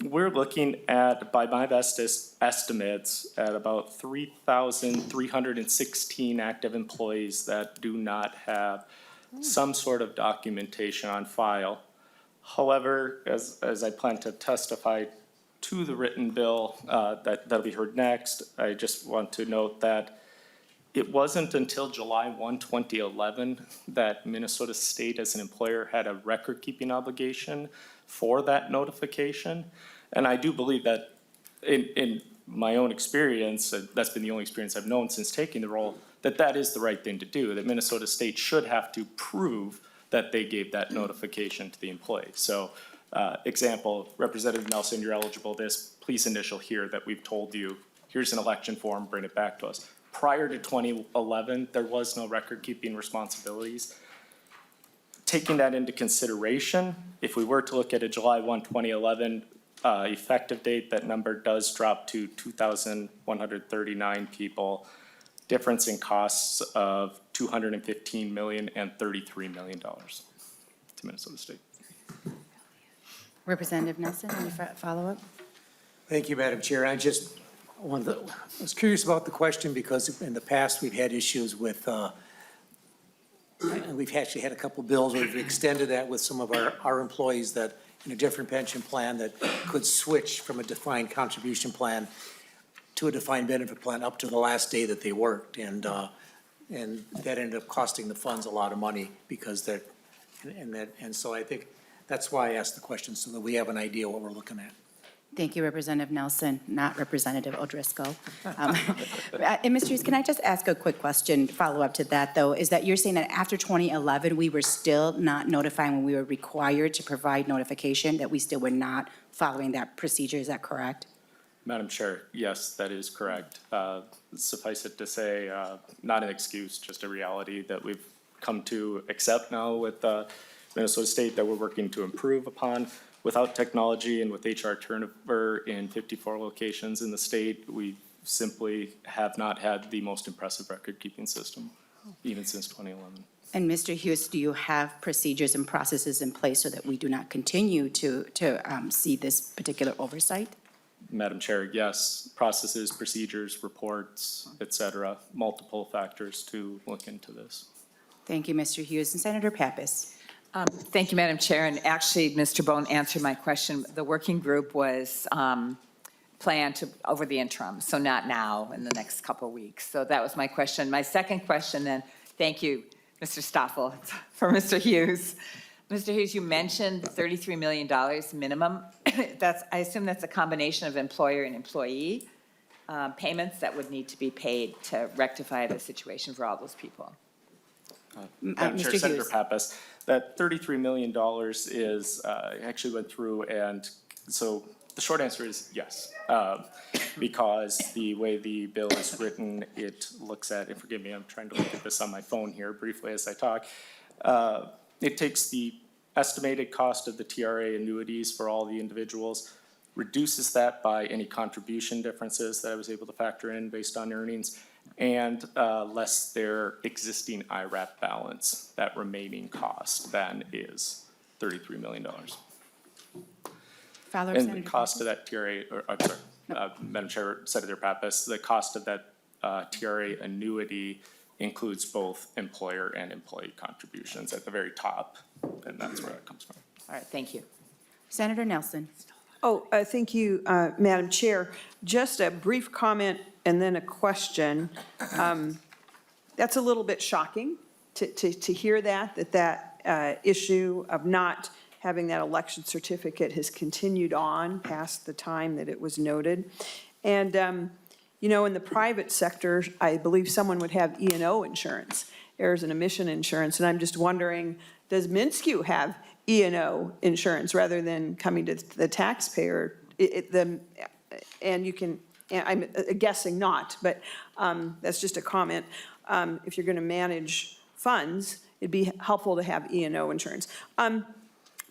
Speaker 11: We're looking at, by my best estimates, at about 3,316 active employees that do not have some sort of documentation on file. However, as I plan to testify to the written bill that'll be heard next, I just want to note that it wasn't until July 1, 2011 that Minnesota State as an employer had a record-keeping obligation for that notification. And I do believe that in my own experience, that's been the only experience I've known since taking the role, that is the right thing to do, that Minnesota State should have to prove that they gave that notification to the employee. So, example, Representative Nelson, you're eligible this, please initial here that we've told you, here's an election form, bring it back to us. Prior to 2011, there was no record-keeping responsibilities. Taking that into consideration, if we were to look at a July 1, 2011 effective date, that number does drop to 2,139 people. Difference in costs of $215 million and $33 million to Minnesota State.
Speaker 2: Representative Nelson, any follow-up?
Speaker 18: Thank you, Madam Chair. I was curious about the question because in the past we've had issues with, and we've actually had a couple bills where we've extended that with some of our employees that in a different pension plan that could switch from a defined contribution plan to a defined benefit plan up to the last day that they worked. And that ended up costing the funds a lot of money because and so I think that's why I asked the question so that we have an idea what we're looking at.
Speaker 2: Thank you, Representative Nelson, not Representative O'Driscoll. And Mr. Hughes, can I just ask a quick question, follow-up to that, though, is that you're saying that after 2011, we were still not notifying when we were required to provide notification, that we still were not following that procedure, is that correct?
Speaker 11: Madam Chair, yes, that is correct. Suffice it to say, not an excuse, just a reality that we've come to accept now with Minnesota State that we're working to improve upon. Without technology and with HR turnover in 54 locations in the state, we simply have not had the most impressive record-keeping system, even since 2011.
Speaker 2: And Mr. Hughes, do you have procedures and processes in place so that we do not continue to see this particular oversight?
Speaker 11: Madam Chair, yes, processes, procedures, reports, et cetera, multiple factors to look into this.
Speaker 2: Thank you, Mr. Hughes. And Senator Pappas.
Speaker 19: Thank you, Madam Chair. And actually, Mr. Bone answered my question. The working group was planned to over the interim, so not now, in the next couple of weeks. So that was my question. My second question then, thank you, Mr. Stoffel, for Mr. Hughes. Mr. Hughes, you mentioned $33 million minimum. I assume that's a combination of employer and employee payments that would need to be paid to rectify the situation for all those people.
Speaker 11: Madam Chair,
Speaker 2: Mr.
Speaker 11: Senator
Speaker 2: Hughes.
Speaker 11: Pappas, that $33 million is, actually went through, and so the short answer is yes. Because the way the bill is written, it looks at, and forgive me, I'm trying to look at this on my phone here briefly as I talk. It takes the estimated cost of the TRA annuities for all the individuals, reduces that by any contribution differences that I was able to factor in based on earnings, and less their existing IRAP balance. That remaining cost then is $33 million.
Speaker 2: Follow-up,
Speaker 11: And the
Speaker 2: Senator
Speaker 11: cost of
Speaker 2: Pappas.
Speaker 11: that TRA, or, I'm sorry, Madam Chair, Senator Pappas, the cost of that TRA annuity includes both employer and employee contributions at the very top, and that's where it comes from.
Speaker 19: All right, thank you.
Speaker 2: Senator Nelson.
Speaker 10: Oh, thank you, Madam Chair. Just a brief comment and then a question. That's a little bit shocking to hear that issue of not having that election certificate has continued on past the time that it was noted. And, you know, in the private sector, I believe someone would have E&O insurance, errors and omission insurance, and I'm just wondering, does McEwen have E&O insurance rather than coming to the taxpayer? And you can, I'm guessing not, but that's just a comment. If you're going to manage funds, it'd be helpful to have E&O insurance.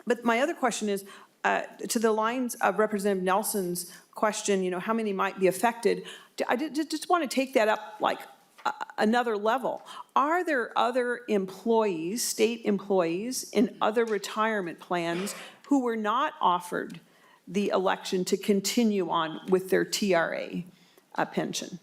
Speaker 10: But my other question is, to the lines of Representative Nelson's question, you know, how many might be affected? I just want to take that up like another level. Are there other employees, state employees in other retirement plans who were not offered the election to continue on with their TRA pension?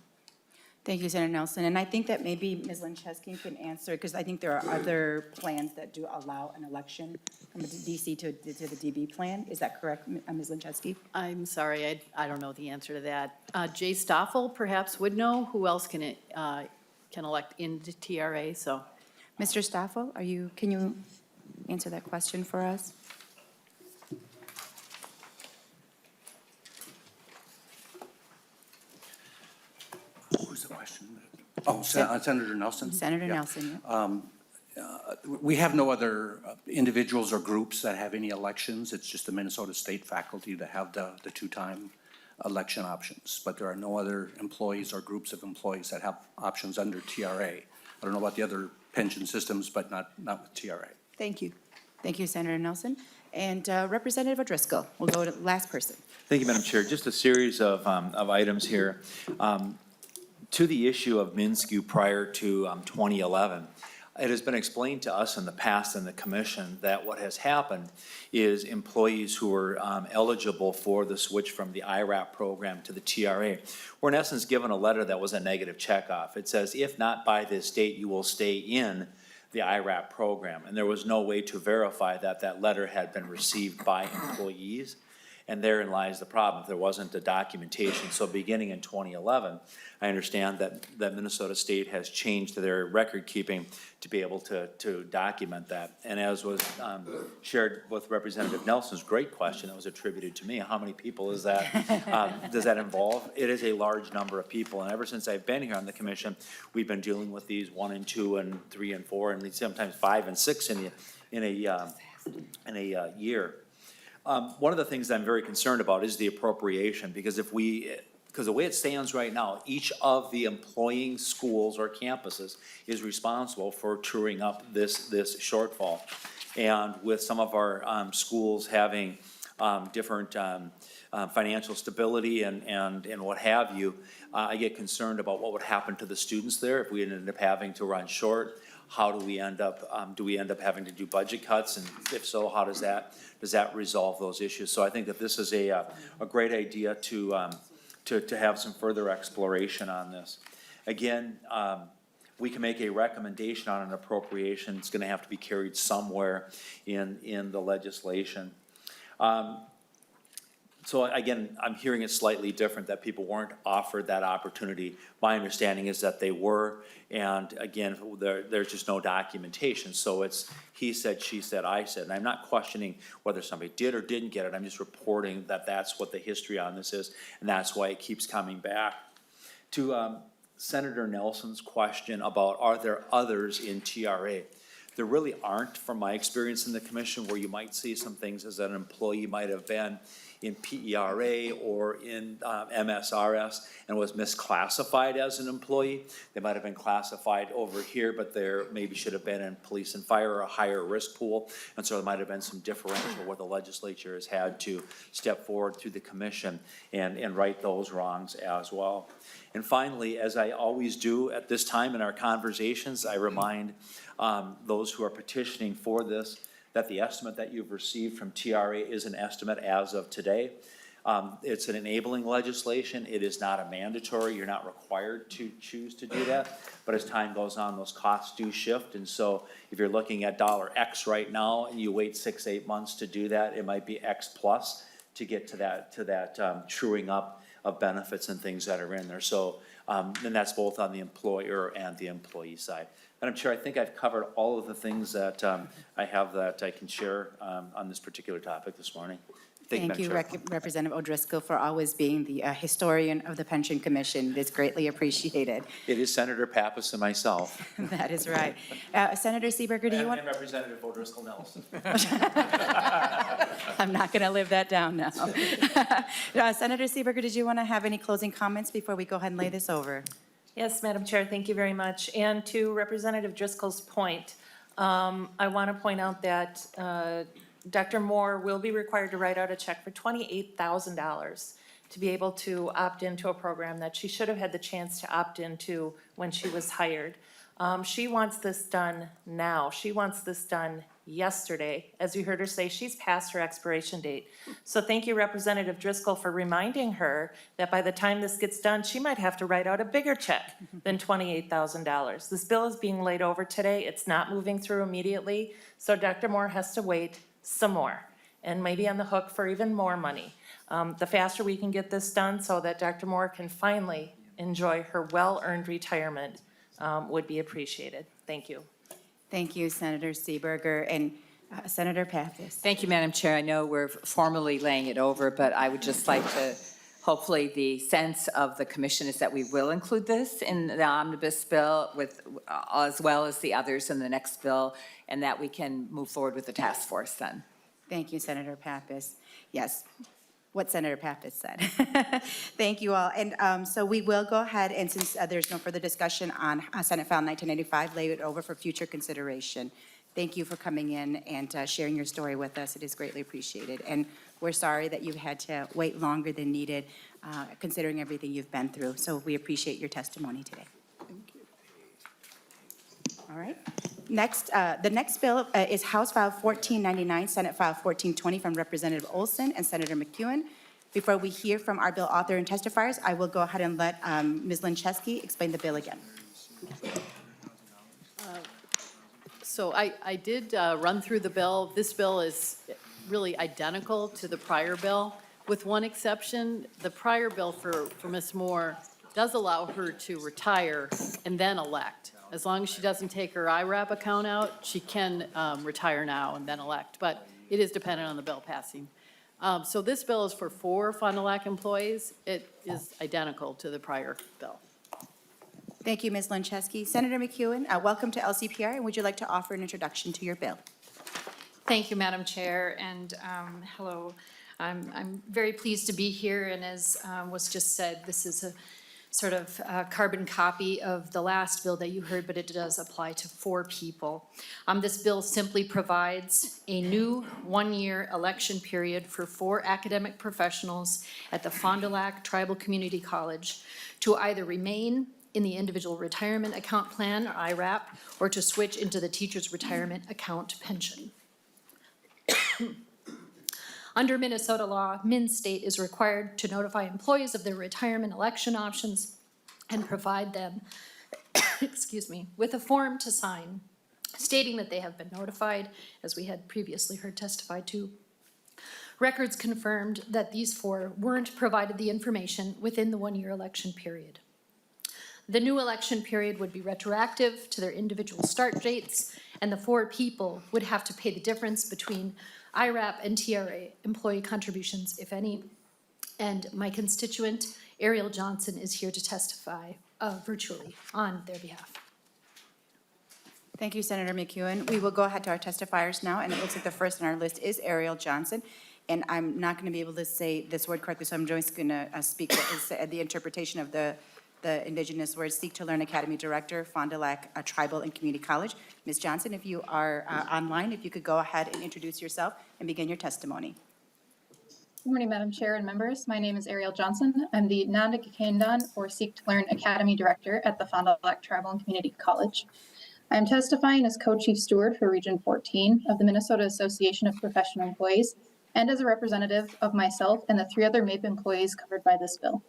Speaker 2: Thank you, Senator Nelson. And I think that maybe Ms. Linczewski can answer, because I think there are other plans that do allow an election from the DC to the DB plan. Is that correct, Ms. Linczewski?
Speaker 1: I'm sorry, I don't know the answer to that. Jay Stoffel perhaps would know. Who else can elect into TRA, so.
Speaker 2: Mr. Stoffel, can you answer that question for us?
Speaker 16: Who's the question? Oh, Senator Nelson?
Speaker 2: Senator
Speaker 16: Yeah.
Speaker 2: Nelson, yeah.
Speaker 16: We have no other individuals or groups that have any elections. It's just the Minnesota State faculty that have the two-time election options. But there are no other employees or groups of employees that have options under TRA. I don't know about the other pension systems, but not with TRA.
Speaker 10: Thank you.
Speaker 2: Thank you, Senator Nelson. And Representative O'Driscoll, we'll go to the last person.
Speaker 12: Thank you, Madam Chair. Just a series of items here. To the issue of McEwen prior to 2011, it has been explained to us in the past in the commission that what has happened is employees who were eligible for the switch from the IRAP program to the TRA were in essence given a letter that was a negative checkoff. It says, if not by this date, you will stay in the IRAP program. And there was no way to verify that that letter had been received by employees. And therein lies the problem. There wasn't the documentation. So beginning in 2011, I understand that Minnesota State has changed their record keeping to be able to document that. And as was shared with Representative Nelson's great question that was attributed to me, how many people is that, does that involve? It is a large number of people. And ever since I've been here on the commission, we've been dealing with these 1 and 2 and 3 and 4 and sometimes 5 and 6 in a year. One of the things that I'm very concerned about is the appropriation, because the way it stands right now, each of the employing schools or campuses is responsible for truing up this shortfall. And with some of our schools having different financial stability and what have you, I get concerned about what would happen to the students there if we ended up having to run short. how do we end up having to do budget cuts? And if so, how does that resolve those issues? So I think that this is a great idea to have some further exploration on this. Again, we can make a recommendation on an appropriation. It's gonna have to be carried somewhere in the legislation. So again, I'm hearing it slightly different, that people weren't offered that opportunity. My understanding is that they were, and again, there's just no documentation. So it's he said, she said, I said, and I'm not questioning whether somebody did or didn't get it. I'm just reporting that that's what the history on this is, and that's why it keeps coming back. To Senator Nelson's question about are there others in TRA? There really aren't, from my experience in the commission, where you might see some things as an employee might have been in PERA or in MSRS and was misclassified as an employee. They might have been classified over here, but there maybe should have been in police and fire or a higher risk pool. And so there might have been some differential where the legislature has had to step forward through the commission and right those wrongs as well. And finally, as I always do at this time in our conversations, I remind those who are petitioning for this that the estimate that you've received from TRA is an estimate as of today. It's an enabling legislation. It is not a mandatory. You're not required to choose to do that. But as time goes on, those costs do shift. And so if you're looking at $X right now and you wait 6-8 months to do that, it might be X plus to get to that truing up of benefits and things that are in there. So and that's both on the employer and the employee side. Madam Chair, I think I've covered all of the things that I have that I can share on this particular topic this morning.
Speaker 2: Thank you, Representative O'Driscoll, for always being the historian of the Pension Commission. It is greatly appreciated.
Speaker 12: It is Senator Pappas and myself.
Speaker 2: That is right. Senator Seeberger, do you want?
Speaker 12: And Representative O'Driscoll Nelson.
Speaker 2: I'm not going to live that down now. Senator Seeberger, did you want to have any closing comments before we go ahead and lay this over?
Speaker 14: Yes, Madam Chair, thank you very much. And to Representative Driscoll's point, I want to point out that Dr. Moore will be required to write out a check for $28,000 to be able to opt into a program that she should have had the chance to opt into when she was hired. She wants this done now. She wants this done yesterday. As you heard her say, she's past her expiration date. So thank you, Representative Driscoll, for reminding her that by the time this gets done, she might have to write out a bigger check than $28,000. This bill is being laid over today. It's not moving through immediately. So Dr. Moore has to wait some more and maybe on the hook for even more money. The faster we can get this done so that Dr. Moore can finally enjoy her well-earned retirement would be appreciated. Thank you.
Speaker 2: Thank you, Senator Seeberger. And Senator Pappas.
Speaker 19: Thank you, Madam Chair. I know we're formally laying it over, but I would just like to, hopefully the sense of the commission is that we will include this in the omnibus bill with, as well as the others in the next bill, and that we can move forward with the task force then.
Speaker 2: Thank you, Senator Pappas. Yes, what Senator Pappas said. Thank you all. And so we will go ahead, and since there's no further discussion on Senate File 1995, lay it over for future consideration. Thank you for coming in and sharing your story with us. It is greatly appreciated. And we're sorry that you've had to wait longer than needed, considering everything you've been through. So we appreciate your testimony today.
Speaker 15: Thank you.
Speaker 2: All right. Next, the next bill is House File 1499, Senate File 1420 from Representative Olson and Senator McEwen. Before we hear from our bill author and testifiers, I will go ahead and let Ms. Lincheski explain the bill again.
Speaker 1: So I did run through the bill. This bill is really identical to the prior bill, with one exception. The prior bill for Ms. Moore does allow her to retire and then elect. As long as she doesn't take her IRAP account out, she can retire now and then elect, but it is dependent on the bill passing. So this bill is for 4 Fond du Lac employees. It is identical to the prior bill.
Speaker 2: Thank you, Ms. Lincheski. Senator McEwen, welcome to LCPR, and would you like to offer an introduction to your bill?
Speaker 20: Thank you, Madam Chair, and hello. I'm very pleased to be here, and as was just said, this is a sort of carbon copy of the last bill that you heard, but it does apply to 4 people. This bill simply provides a new 1-year election period for 4 academic professionals at the Fond du Lac Tribal Community College to either remain in the individual retirement account plan, or IRAP, or to switch into the teacher's retirement account pension. Under Minnesota law, State is required to notify employees of their retirement election options and provide them, excuse me, with a form to sign stating that they have been notified, as we had previously heard testified to. Records confirmed that these four weren't provided the information within the one-year election period. The new election period would be retroactive to their individual start dates, and the four people would have to pay the difference between IRAP and TRA employee contributions, if any. And my constituent, Ariel Johnson, is here to testify virtually on their behalf.
Speaker 2: Thank you, Senator McEwen. We will go ahead to our testifiers now, and it looks like the first on our list is Ariel Johnson. And I'm not going to be able to say this word correctly, so I'm just going to speak the interpretation of the indigenous words. Seek to Learn Academy Director, Fond du Lac Tribal and Community College. Ms. Johnson, if you are online, if you could go ahead and introduce yourself and begin your testimony.
Speaker 19: Good morning, Madam Chair and members. My name is Ariel Johnson. I'm the Nanda-Kakandan, or Seek to Learn Academy Director at the Fond du Lac Tribal and Community College. I am testifying as Co-Chief Steward for Region 14 of the Minnesota Association of Professional Employees and as a representative of myself and the 3 other MAPE employees covered by this bill.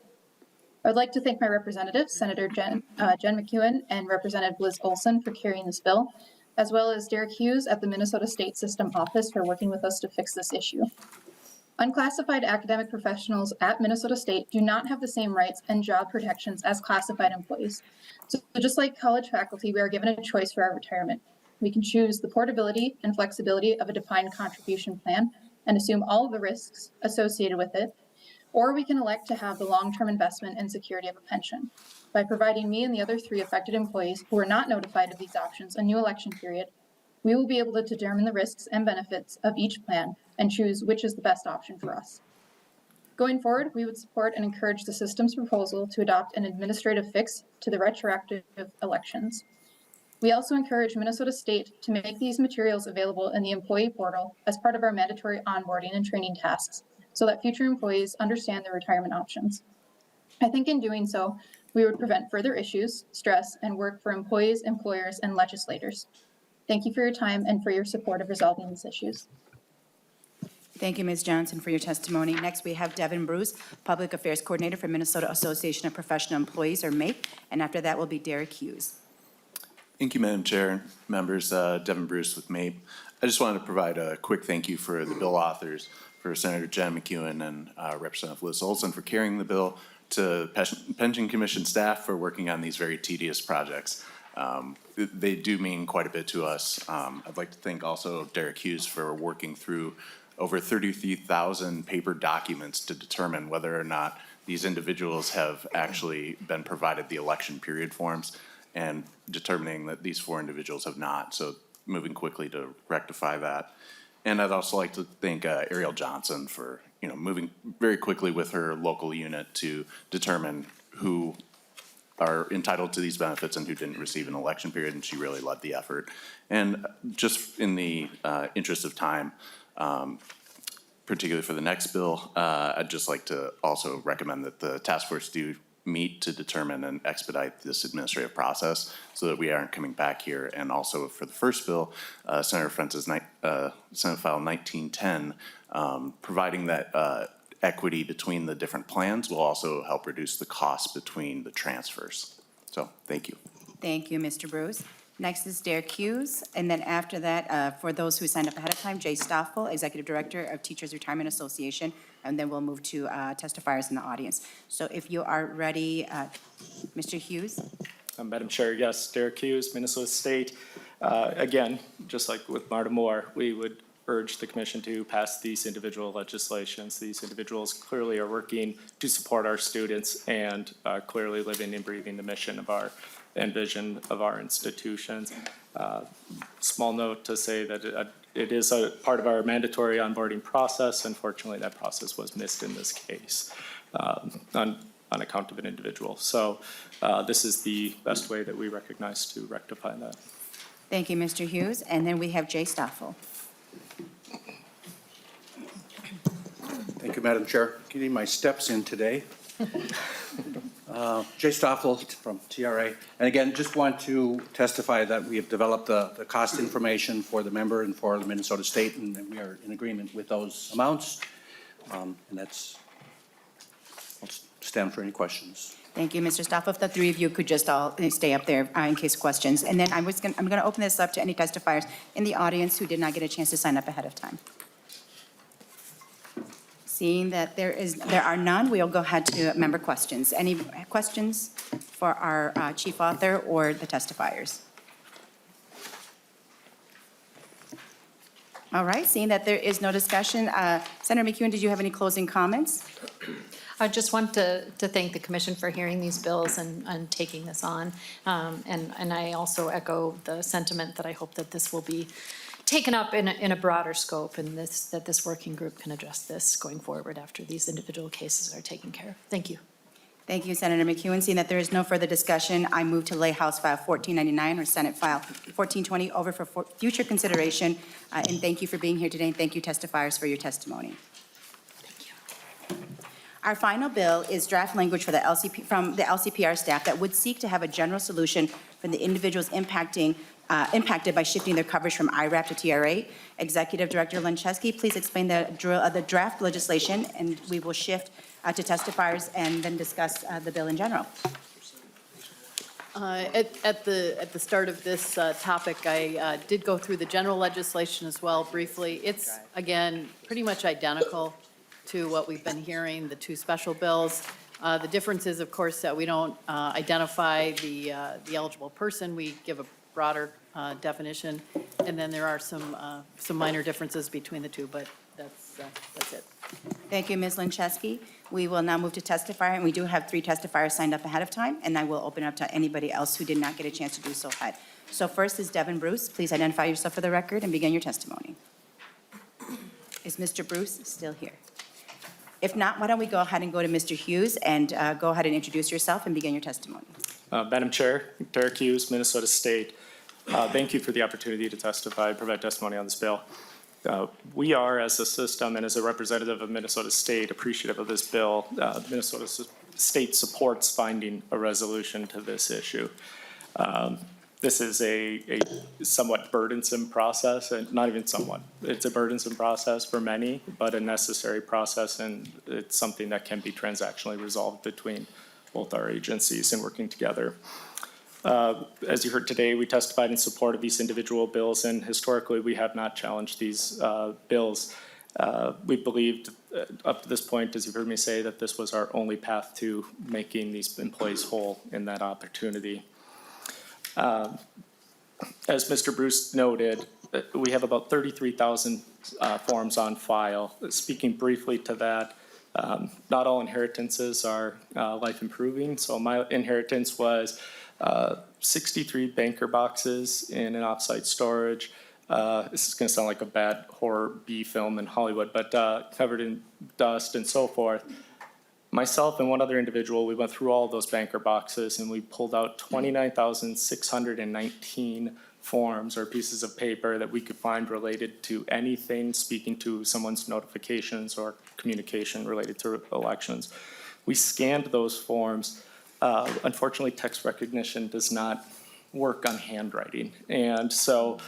Speaker 19: I would like to thank my representatives, Senator Jen McEwen and Representative Liz Olson, for carrying this bill, as well as Derek Hughes at the Minnesota State System Office for working with us to fix this issue. Unclassified academic professionals at Minnesota State do not have the same rights and job protections as classified employees. So just like college faculty, we are given a choice for our retirement. We can choose the portability and flexibility of a defined contribution plan and assume all of the risks associated with it, or we can elect to have the long-term investment and security of a pension. By providing me and the other 3 affected employees who are not notified of these options a new election period, we will be able to determine the risks and benefits of each plan and choose which is the best option for us. Going forward, we would support and encourage the system's proposal to adopt an administrative fix to the retroactive elections. We also encourage Minnesota State to make these materials available in the employee portal as part of our mandatory onboarding and training tasks so that future employees understand their retirement options. I think in doing so, we would prevent further issues, stress, and work for employees, employers, and legislators. Thank you for your time and for your support of resolving these issues.
Speaker 2: Thank you, Ms. Johnson, for your testimony. Next, we have Devin Bruce, Public Affairs Coordinator for Minnesota Association of Professional Employees, or MAPE, and after that will be Derek Hughes.
Speaker 4: Thank you, Madam Chair and members. Devin Bruce with MAPE. I just wanted to provide a quick thank you for the bill authors, for Senator Jen McEwen and Representative Liz Olson for carrying the bill, to Pension Commission staff for working on these very tedious projects. They do mean quite a bit to us. I'd like to thank also Derek Hughes for working through over 33,000 paper documents to determine whether or not these individuals have actually been provided the election period forms, and determining that these 4 individuals have not, so moving quickly to rectify that. And I'd also like to thank Ariel Johnson for moving very quickly with her local unit to determine who are entitled to these benefits and who didn't receive an election period, and she really led the effort. And just in the interest of time, particularly for the next bill, I'd just like to also recommend that the task force do meet to determine and expedite this administrative process so that we aren't coming back here. And also for the first bill, Senator Frentz's Senate File 1910, providing that equity between the different plans will also help reduce the cost between the transfers. So thank you.
Speaker 2: Thank you, Mr. Bruce. Next is Derek Hughes, and then after that, for those who signed up ahead of time, Jay Stoffel, Executive Director of Teachers Retirement Association, and then we'll move to testifiers in the audience. So if you are ready, Mr. Hughes.
Speaker 11: Madam Chair, yes, Derek Hughes, Minnesota State. Again, just like with Marta Moore, we would urge the commission to pass these individual legislations. These individuals clearly are working to support our students and clearly living and breathing the mission of our and vision of our institutions. Small note to say that it is a part of our mandatory onboarding process. Unfortunately, that process was missed in this case on account of an individual. So this is the best way that we recognize to rectify that.
Speaker 2: Thank you, Mr. Hughes. And then we have Jay Stoffel.
Speaker 16: Thank you, Madam Chair. Getting my steps in today. Jay Stoffel from TRA. And again, just want to testify that we have developed the cost information for the member and for the Minnesota State, and that we are in agreement with those amounts. And that's, I'll stand for any questions.
Speaker 2: Thank you, Mr. Stoffel. If the three of you could just all stay up there in case questions. And then I'm going to open this up to any testifiers in the audience who did not get a chance to sign up ahead of time. Seeing that there are none, we'll go ahead to member questions. Any questions for our chief author or the testifiers? All right, seeing that there is no discussion, Senator McEwen, did you have any closing comments?
Speaker 20: I just want to thank the commission for hearing these bills and taking this on. And I also echo the sentiment that I hope that this will be taken up in a broader scope, and that this working group can address this going forward after these individual cases are taken care of. Thank you.
Speaker 2: Thank you, Senator McEwen. Seeing that there is no further discussion, I move to lay House File 1499 or Senate File 1420 over for future consideration. And thank you for being here today, and thank you, testifiers, for your testimony.
Speaker 20: Thank you.
Speaker 2: Our final bill is draft language for the from the LCPR staff that would seek to have a general solution for the individuals impacted by shifting their coverage from IRAP to TRA. Executive Director Lencheski, please explain the draft legislation, and we will shift to testifiers and then discuss the bill in general.
Speaker 1: At the start of this topic, I did go through the general legislation as well briefly. It's, again, pretty much identical to what we've been hearing, the two special bills. The difference is, of course, that we don't identify the eligible person. We give a broader definition, and then there are some minor differences between the two, but that's it.
Speaker 2: Thank you, Ms. Lencheski. We will now move to testifier, and we do have 3 testifiers signed up ahead of time, and I will open up to anybody else who did not get a chance to do so ahead. So first is Devin Bruce. Please identify yourself for the record and begin your testimony. Is Mr. Bruce still here? If not, why don't we go ahead and go to Mr. Hughes and go ahead and introduce yourself and begin your testimony.
Speaker 11: Madam Chair, Derek Hughes, Minnesota State. Thank you for the opportunity to testify, provide testimony on this bill. We are, as a system and as a representative of Minnesota State, appreciative of this bill. Minnesota State supports finding a resolution to this issue. This is a somewhat burdensome process, and not even somewhat. It's a burdensome process for many, but a necessary process, and it's something that can be transactionally resolved between both our agencies and working together. As you heard today, we testified in support of these individual bills, and historically we have not challenged these bills. We believed up to this point, as you've heard me say, that this was our only path to making these employees whole in that opportunity. As Mr. Bruce noted, we have about 33,000 forms on file. Speaking briefly to that, not all inheritances are life improving. So my inheritance was 63 banker boxes in an offsite storage. This is going to sound like a bad horror B film in Hollywood, but covered in dust and so forth. Myself and one other individual, we went through all of those banker boxes and we pulled out 29,619 forms or pieces of paper that we could find related to anything speaking to someone's notifications or communication related to elections. We scanned those forms. Unfortunately, text recognition does not work on handwriting. And so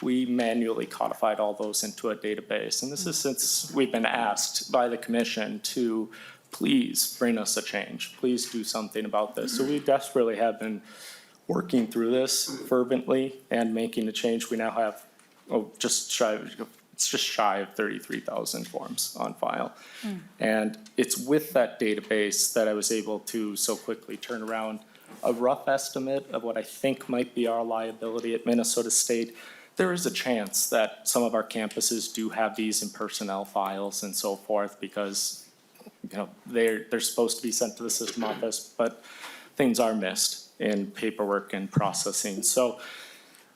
Speaker 11: we manually codified all those into a database. And this is since we've been asked by the commission to please bring us a change. Please do something about this. So we desperately have been working through this fervently and making a change. We now have just shy of 33,000 forms on file. And it's with that database that I was able to so quickly turn around a rough estimate of what I think might be our liability at Minnesota State. There is a chance that some of our campuses do have these in personnel files and so forth because they're supposed to be sent to the system office, but things are missed in paperwork and processing. So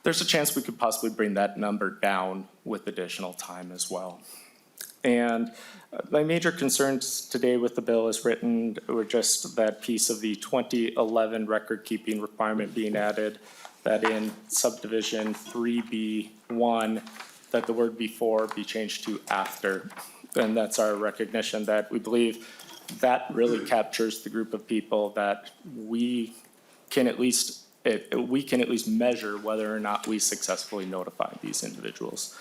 Speaker 11: there's a chance we could possibly bring that number down with additional time as well. And my major concerns today with the bill as written were just that piece of the 2011 record-keeping requirement being added, that in subdivision 3B1, that the word before be changed to after. And that's our recognition that we believe that really captures the group of people that we can at least measure whether or not we successfully notified these individuals.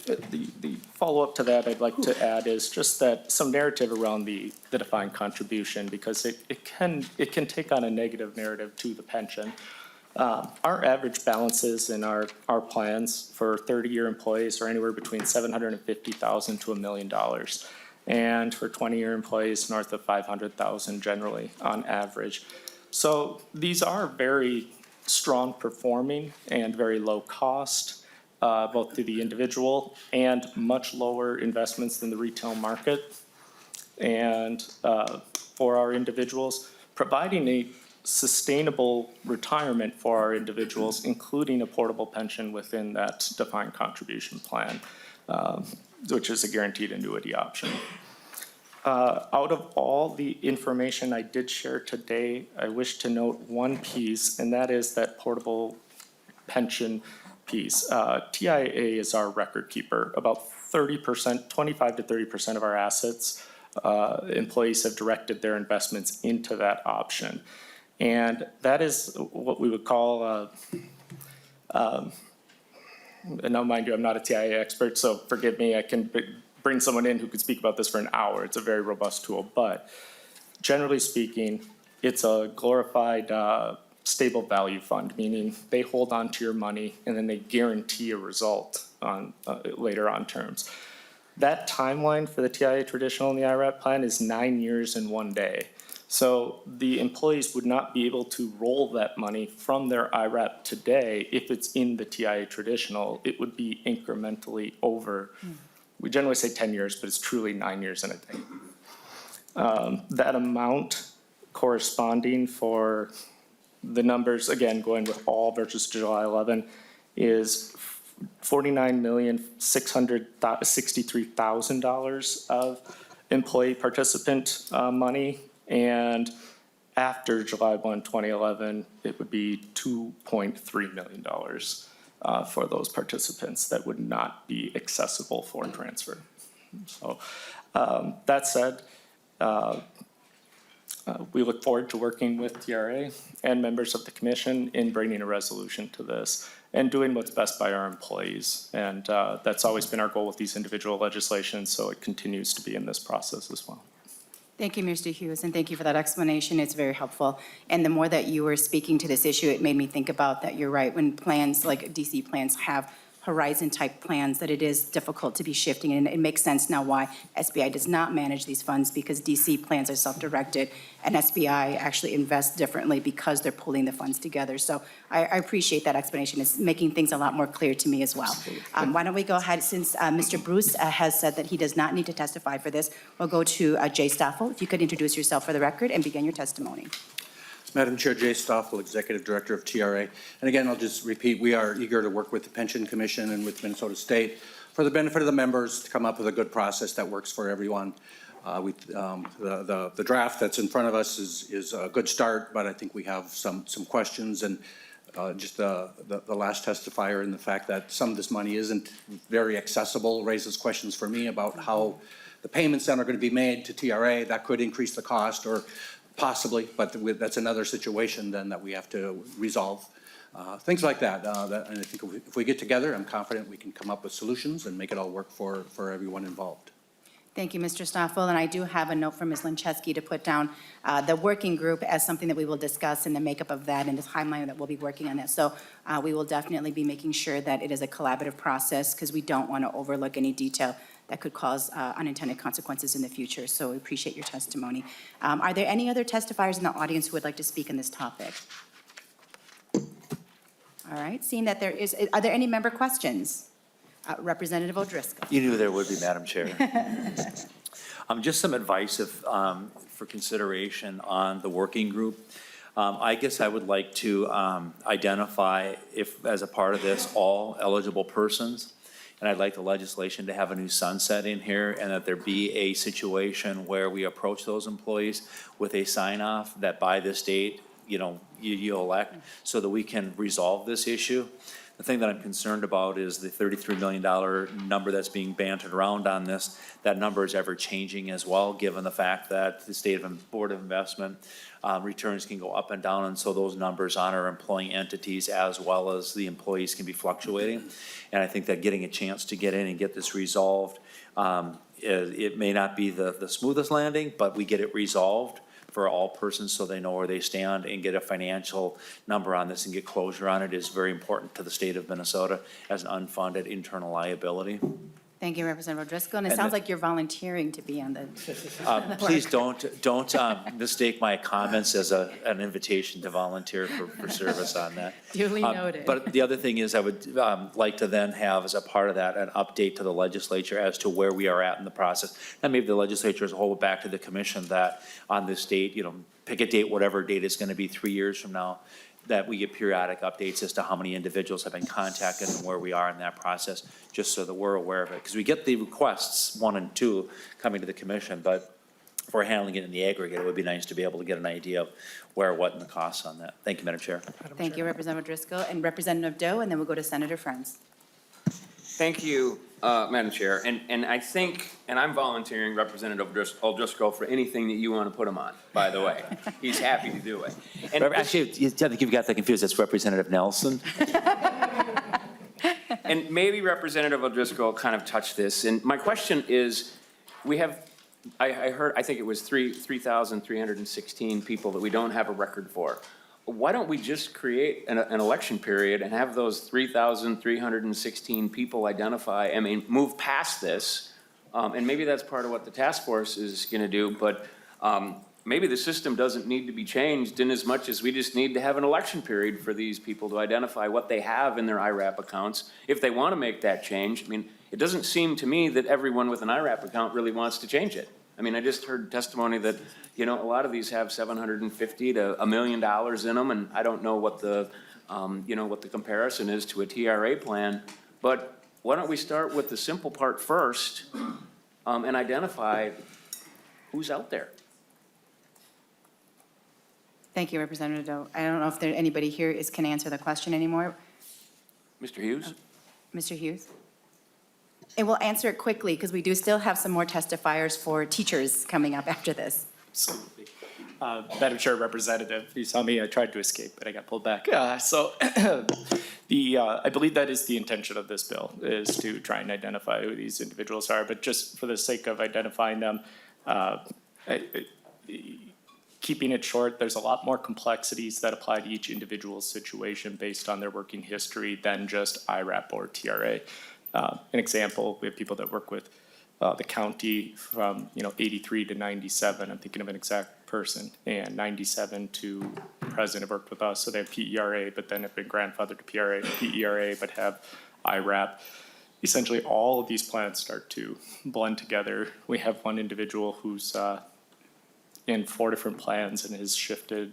Speaker 11: The follow-up to that I'd like to add is just that some narrative around the defined contribution, because it can take on a negative narrative to the pension. Our average balances in our plans for 30-year employees are anywhere between $750,000 to $1 million. And for 20-year employees, north of $500,000 generally on average. So these are very strong performing and very low cost, both to the individual and much lower investments than the retail market. And for our individuals, providing a sustainable retirement for our individuals, including a portable pension within that defined contribution plan, which is a guaranteed annuity option. Out of all the information I did share today, I wish to note one piece, and that is that portable pension piece. TIA is our record keeper. About 30%, 25 to 30% of our assets, employees have directed their investments into that option. And that is what we would call, and now mind you, I'm not a TIA expert, so forgive me, I can bring someone in who could speak about this for an hour. It's a very robust tool, but generally speaking, it's a glorified stable value fund, meaning they hold on to your money and then they guarantee a result on later on terms. That timeline for the TIA traditional and the IRAP plan is 9 years and 1 day. So the employees would not be able to roll that money from their IRAP today if it's in the TIA traditional. It would be incrementally over. We generally say 10 years, but it's truly 9 years and a day. That amount corresponding for the numbers, again, going with all versus July 11, is $49,663,000 of employee participant money. And after July 1, 2011, it would be $2.3 million for those participants that would not be accessible for transfer. So that said, we look forward to working with TRA and members of the commission in bringing a resolution to this and doing what's best by our employees. And that's always been our goal with these individual legislations, so it continues to be in this process as well.
Speaker 2: Thank you, Mr. Hughes, and thank you for that explanation. It's very helpful. And the more that you were speaking to this issue, it made me think about that you're right. When plans like DC plans have Horizon-type plans, that it is difficult to be shifting. And it makes sense now why SBI does not manage these funds, because DC plans are self-directed and SBI actually invests differently because they're pulling the funds together. So I appreciate that explanation. It's making things a lot more clear to me as well. Why don't we go ahead, since Mr. Bruce has said that he does not need to testify for this, we'll go to Jay Stoffel. If you could introduce yourself for the record and begin your testimony.
Speaker 16: Madam Chair, Jay Stoffel, Executive Director of TRA. And again, I'll just repeat, we are eager to work with the Pension Commission and with Minnesota State for the benefit of the members to come up with a good process that works for everyone. The draft that's in front of us is a good start, but I think we have some questions, and just the last testifier and the fact that some of this money isn't very accessible raises questions for me about how the payments then are going to be made to TRA. That could increase the cost, or possibly, but that's another situation then that we have to resolve. Things like that. And I think if we get together, I'm confident we can come up with solutions and make it all work for everyone involved.
Speaker 2: Thank you, Mr. Stoffel. And I do have a note from Ms. Lincheski to put down the working group as something that we will discuss in the makeup of that and the timeline that we'll be working on that. So we will definitely be making sure that it is a collaborative process, because we don't want to overlook any detail that could cause unintended consequences in the future. So we appreciate your testimony. Are there any other testifiers in the audience who would like to speak on this topic? All right, seeing that there is, are there any member questions? Representative O'Driscoll.
Speaker 12: You knew there would be, Madam Chair. Just some advice for consideration on the working group. I guess I would like to identify, if as a part of this, all eligible persons. And I'd like the legislation to have a new sunset in here, and that there be a situation where we approach those employees with a sign-off that by this date, you elect, so that we can resolve this issue. The thing that I'm concerned about is the $33 million number that's being bantered around on this. That number is ever changing as well, given the fact that the State Board of Investment returns can go up and down, and so those numbers on our employing entities as well as the employees can be fluctuating. And I think that getting a chance to get in and get this resolved, it may not be the smoothest landing, but we get it resolved for all persons so they know where they stand and get a financial number on this and get closure on it is very important to the state of Minnesota as an unfunded internal liability.
Speaker 2: Thank you, Representative O'Driscoll. And it
Speaker 12: And
Speaker 2: sounds
Speaker 12: the-
Speaker 2: like you're volunteering to be on the.
Speaker 12: Please don't mistake my comments as an invitation to volunteer for service on that.
Speaker 2: Duly noted.
Speaker 12: But the other thing is I would like to then have as a part of that, an update to the legislature as to where we are at in the process. And maybe the legislature as a whole, back to the commission that on this date, pick a date, whatever date it's going to be 3 years from now, that we get periodic updates as to how many individuals have been contacted and where we are in that process, just so that we're aware of it. Because we get the requests, 1 and 2, coming to the commission, but if we're handling it in the aggregate, it would be nice to be able to get an idea of where, what, and the costs on that. Thank you, Madam Chair.
Speaker 2: Thank you, Representative O'Driscoll. And Representative Doe, and then we'll go to Senator Frentz.
Speaker 13: Thank you, Madam Chair. And I think, and I'm volunteering Representative O'Driscoll for anything that you want to put him on, by the way. He's happy to do it. And
Speaker 12: Actually, I think you've got that confused. That's Representative Nelson.
Speaker 13: And maybe Representative O'Driscoll kind of touched this. And my question is, we have, I heard, I think it was 3,316 people that we don't have a record for. Why don't we just create an election period and have those 3,316 people move past this? And maybe that's part of what the task force is going to do, but maybe the system doesn't need to be changed in as much as we just need to have an election period for these people to identify what they have in their IRAP accounts. If they want to make that change, it doesn't seem to me that everyone with an IRAP account really wants to change it. I just heard testimony that, a lot of these have $750,000 to $1 million in them, and I don't know what the, what the comparison is to a TRA plan. But why don't we start with the simple part first and identify who's out there?
Speaker 2: Thank you, Representative Doe. I don't know if anybody here can answer the question anymore.
Speaker 13: Mr. Hughes?
Speaker 2: Mr. Hughes? And we'll answer it quickly because we do still have some more testifiers for teachers coming up after this.
Speaker 11: Absolutely. Madam Chair, Representative, you saw me, I tried to escape, but I got pulled back. I believe that is the intention of this bill, is to try and identify who these individuals are, but just for the sake of identifying them, keeping it short, there's a lot more complexities that apply to each individual's situation based on their working history than just IRAP or TRA. An example, we have people that work with the county from 83 to 97. I'm thinking of an exact person, and 97 to present have worked with us. So they have PERA, but then have been grandfathered to PERA, but have IRAP. Essentially, all of these plans start to blend together. We have one individual who's in 4 different plans and has shifted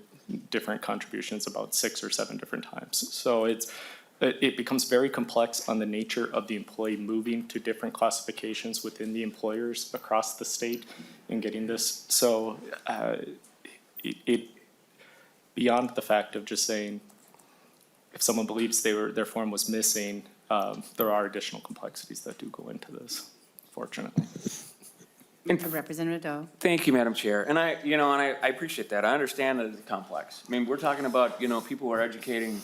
Speaker 11: different contributions about 6 or 7 different times. So it becomes very complex on the nature of the employee moving to different classifications within the employers across the state and getting this. So it beyond the fact of just saying, if someone believes their form was missing, there are additional complexities that do go into this, fortunately.
Speaker 2: Representative Doe.
Speaker 13: Thank you, Madam Chair. And I appreciate that. I understand that it's complex. We're talking about, people who are educating,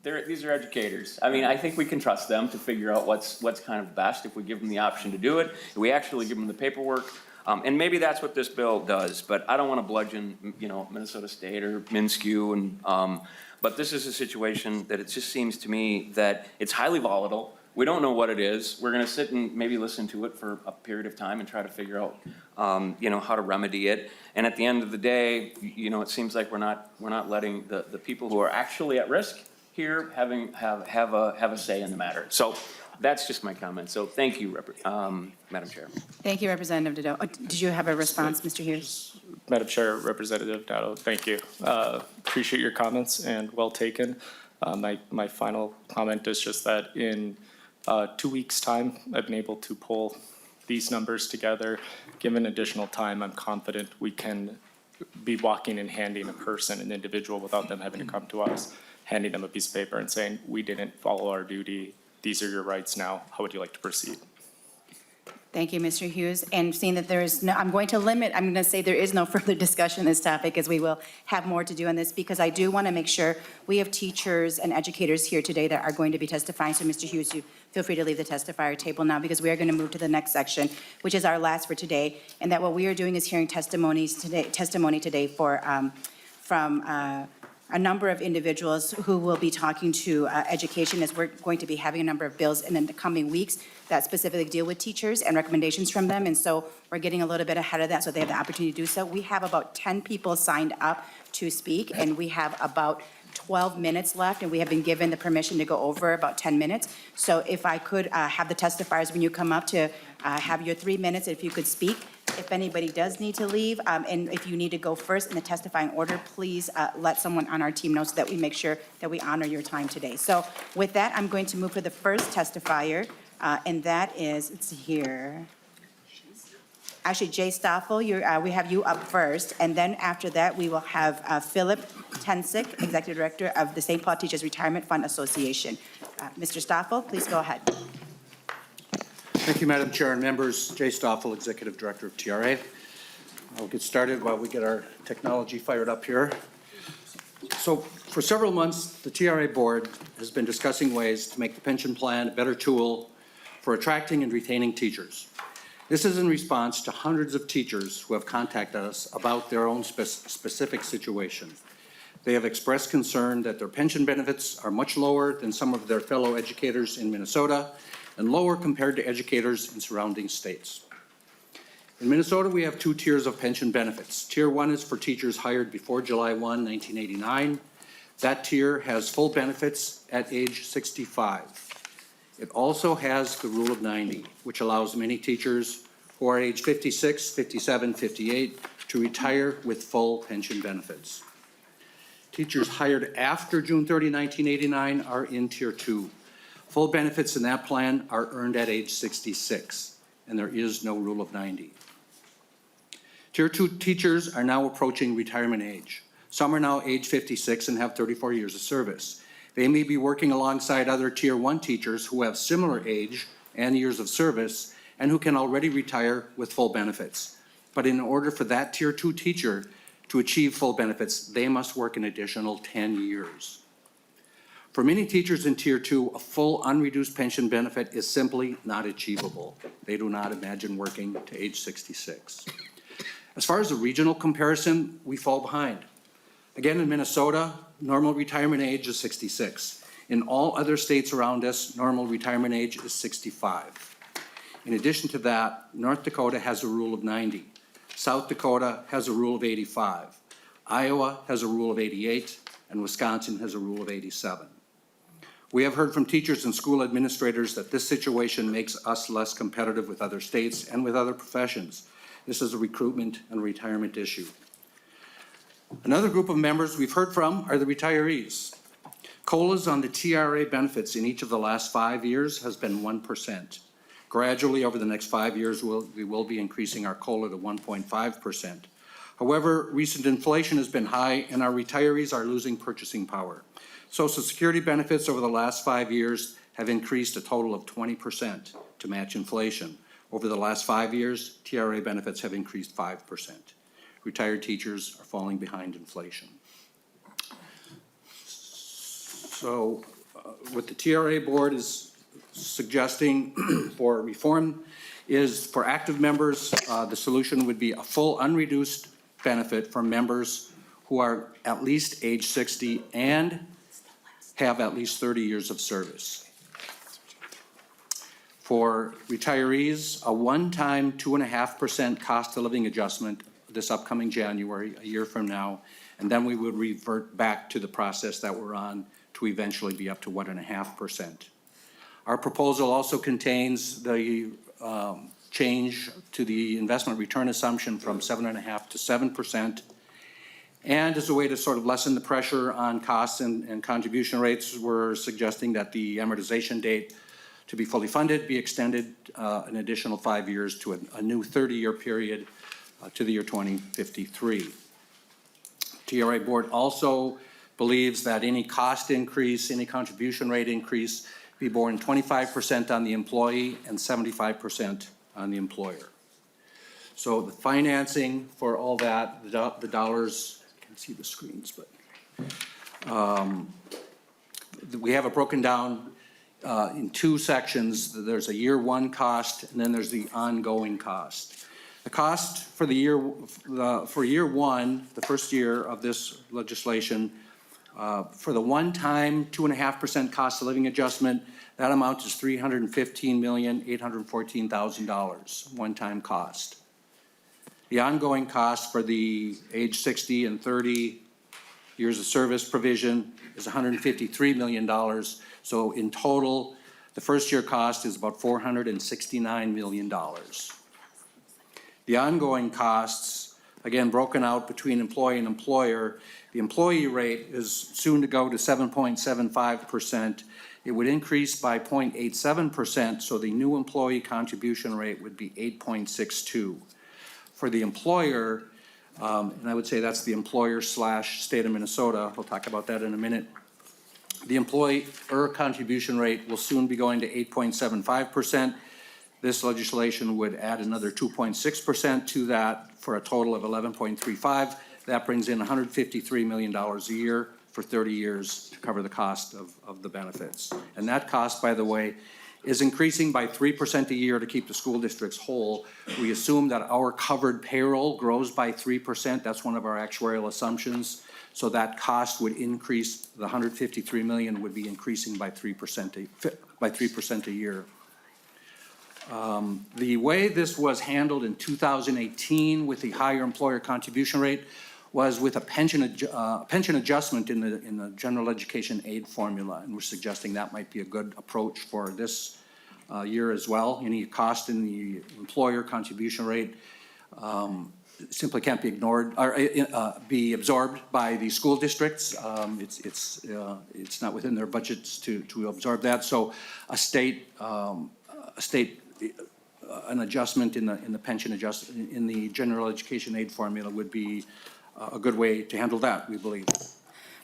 Speaker 13: these are educators. I think we can trust them to figure out what's kind of best if we give them the option to do it. If we actually give them the paperwork. And maybe that's what this bill does, but I don't want to bludgeon, Minnesota State or MnSCU. But this is a situation that it just seems to me that it's highly volatile. We don't know what it is. We're going to sit and maybe listen to it for a period of time and try to figure out, how to remedy it. And at the end of the day, it seems like we're not letting the people who are actually at risk here have a say in the matter. So that's just my comment. So thank you, Madam Chair.
Speaker 2: Thank you, Representative Doe. Did you have a response, Mr. Hughes?
Speaker 11: Madam Chair, Representative Dowd, thank you. Appreciate your comments and well taken. My final comment is just that in 2 weeks' time, I've been able to pull these numbers together. Given additional time, I'm confident we can be walking and handing a person, an individual, without them having to come to us. handing them a piece of paper and saying, we didn't follow our duty. These are your rights now. How would you like to proceed?
Speaker 2: Thank you, Mr. Hughes. And seeing that there is no, I'm going to say there is no further discussion on this topic, as we will have more to do on this, because I do want to make sure we have teachers and educators here today that are going to be testifying. So Mr. Hughes, you feel free to leave the testifier table now, because we are going to move to the next section, which is our last for today. And that what we are doing is hearing testimony today from a number of individuals who will be talking to education, as we're going to be having a number of bills in the coming weeks that specifically deal with teachers and recommendations from them. And so we're getting a little bit ahead of that so they have the opportunity to do so. We have about 10 people signed up to speak, and we have about 12 minutes left, and we have been given the permission to go over about 10 minutes. So if I could have the testifiers, when you come up, to have your 3 minutes, if you could speak. If anybody does need to leave, and if you need to go first in the testifying order, please let someone on our team know so that we make sure that we honor your time today. So with that, I'm going to move for the first testifier, and that is, let's see here. Actually, Jay Stoffel, we have you up first, and then after that, we will have Philip Tensick, Executive Director of the St. Paul Teachers Retirement Fund Association. Mr. Stoffel, please go ahead.
Speaker 16: Thank you, Madam Chair and members. Jay Stoffel, Executive Director of TRA. I'll get started while we get our technology fired up here. So for several months, the TRA board has been discussing ways to make the pension plan a better tool for attracting and retaining teachers. This is in response to hundreds of teachers who have contacted us about their own specific situation. They have expressed concern that their pension benefits are much lower than some of their fellow educators in Minnesota, and lower compared to educators in surrounding states. In Minnesota, we have two tiers of pension benefits. Tier 1 is for teachers hired before July 1, 1989. That tier has full benefits at age 65. It also has the rule of 90, which allows many teachers who are age 56, 57, 58 to retire with full pension benefits. Teachers hired after June 30, 1989 are in Tier 2. Full benefits in that plan are earned at age 66, and there is no rule of 90. Tier 2 teachers are now approaching retirement age. Some are now age 56 and have 34 years of service. They may be working alongside other Tier 1 teachers who have similar age and years of service and who can already retire with full benefits. But in order for that Tier 2 teacher to achieve full benefits, they must work an additional 10 years. For many teachers in Tier 2, a full unreduced pension benefit is simply not achievable. They do not imagine working to age 66. As far as the regional comparison, we fall behind. Again, in Minnesota, normal retirement age is 66. In all other states around us, normal retirement age is 65. In addition to that, North Dakota has a rule of 90. South Dakota has a rule of 85. Iowa has a rule of 88, and Wisconsin has a rule of 87. We have heard from teachers and school administrators that this situation makes us less competitive with other states and with other professions. This is a recruitment and retirement issue. Another group of members we've heard from are the retirees. COLAs on the TRA benefits in each of the last 5 years has been 1%. Gradually, over the next 5 years, we will be increasing our COLA to 1.5%. However, recent inflation has been high, and our retirees are losing purchasing power. Social Security benefits over the last 5 years have increased a total of 20% to match inflation. Over the last 5 years, TRA benefits have increased 5%. Retired teachers are falling behind inflation. So what the TRA board is suggesting for reform is for active members, the solution would be a full unreduced benefit for members who are at least age 60 and have at least 30 years of service. For retirees, a one-time 2.5% cost of living adjustment this upcoming January, a year from now, and then we would revert back to the process that we're on to eventually be up to 1.5%. Our proposal also contains the change to the investment return assumption from 7.5% to 7%. And as a way to sort of lessen the pressure on costs and contribution rates, we're suggesting that the amortization date to be fully funded be extended an additional 5 years to a new 30-year period to the year 2053. TRA board also believes that any cost increase, any contribution rate increase be borne 25% on the employee and 75% on the employer. So the financing for all that, the dollars, I can't see the screens, but we have it broken down in two sections. There's a year one cost, and then there's the ongoing cost. The cost for the year one, the first year of this legislation, for the one-time 2.5% cost of living adjustment, that amount is $315,814,000, one-time cost. The ongoing cost for the age 60 and 30 years of service provision is $153 million. So in total, the first year cost is about $469 million. The ongoing costs, again, broken out between employee and employer, the employee rate is soon to go to 7.75%. It would increase by 0.87%, so the new employee contribution rate would be 8.62. For the employer, and I would say that's the employer / state of Minnesota, we'll talk about that in a minute. The employer contribution rate will soon be going to 8.75%. This legislation would add another 2.6% to that for a total of 11.35. That brings in $153 million a year for 30 years to cover the cost of the benefits. And that cost, by the way, is increasing by 3% a year to keep the school districts whole. We assume that our covered payroll grows by 3%. That's one of our actuarial assumptions. So that cost would increase, the $153 million would be increasing by 3% a year. The way this was handled in 2018 with the higher employer contribution rate was with a pension adjustment in the general education aid formula, and we're suggesting that might be a good approach for this year as well. Any cost in the employer contribution rate simply can't be ignored or be absorbed by the school districts. It's not within their budgets to absorb that. So an adjustment in the pension adjustment in the general education aid formula would be a good way to handle that, we believe.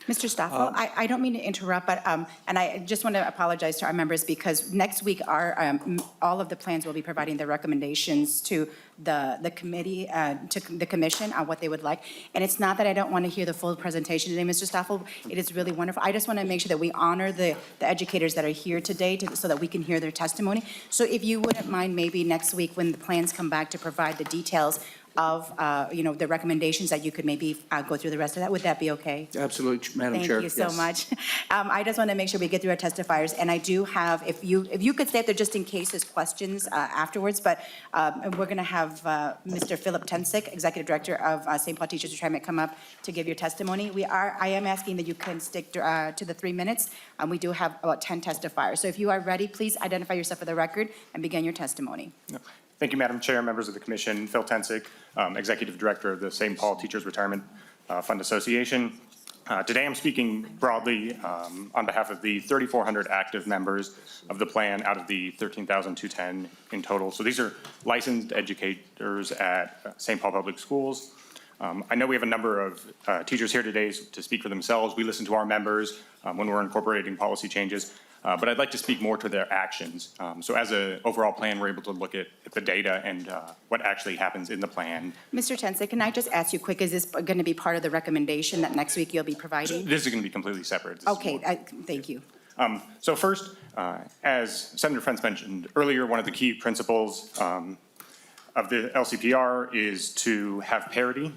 Speaker 2: Mr. Stoffel, I don't mean to interrupt, but, and I just want to apologize to our members because next week all of the plans will be providing the recommendations to the committee, to the commission on what they would like. And it's not that I don't want to hear the full presentation today, Mr. Stoffel. It is really wonderful. I just want to make sure that we honor the educators that are here today so that we can hear their testimony. So if you wouldn't mind maybe next week when the plans come back to provide the details of, the recommendations that you could maybe go through the rest of that. Would that be okay?
Speaker 16: Absolutely, Madam Chair.
Speaker 2: Thank you so much. I just want to make sure we get through our testifiers, and I do have, if you could stay up there just in case there's questions afterwards, but we're going to have Mr. Philip Tensick, Executive Director of St. Paul Teachers Retirement, come up to give your testimony. I am asking that you can stick to the 3 minutes. We do have about 10 testifiers. So if you are ready, please identify yourself for the record and begin your testimony.
Speaker 19: No. Thank you, Madam Chair, members of the Commission. Phil Tensick, Executive Director of the St. Paul Teachers Retirement Fund Association. Today I'm speaking broadly on behalf of the 3,400 active members of the plan out of the 13,210 in total. So these are licensed educators at St. Paul Public Schools. I know we have a number of teachers here today to speak for themselves. We listen to our members when we're incorporating policy changes. But I'd like to speak more to their actions. So as an overall plan, we're able to look at the data and what actually happens in the plan.
Speaker 2: Mr. Tensick, can I just ask you quick, is this going to be part of the recommendation that next week you'll be providing?
Speaker 19: This is going to be completely separate.
Speaker 2: Okay, thank you.
Speaker 19: So first, as Senator Frentz mentioned earlier, one of the key principles of the LCPR is to have parity.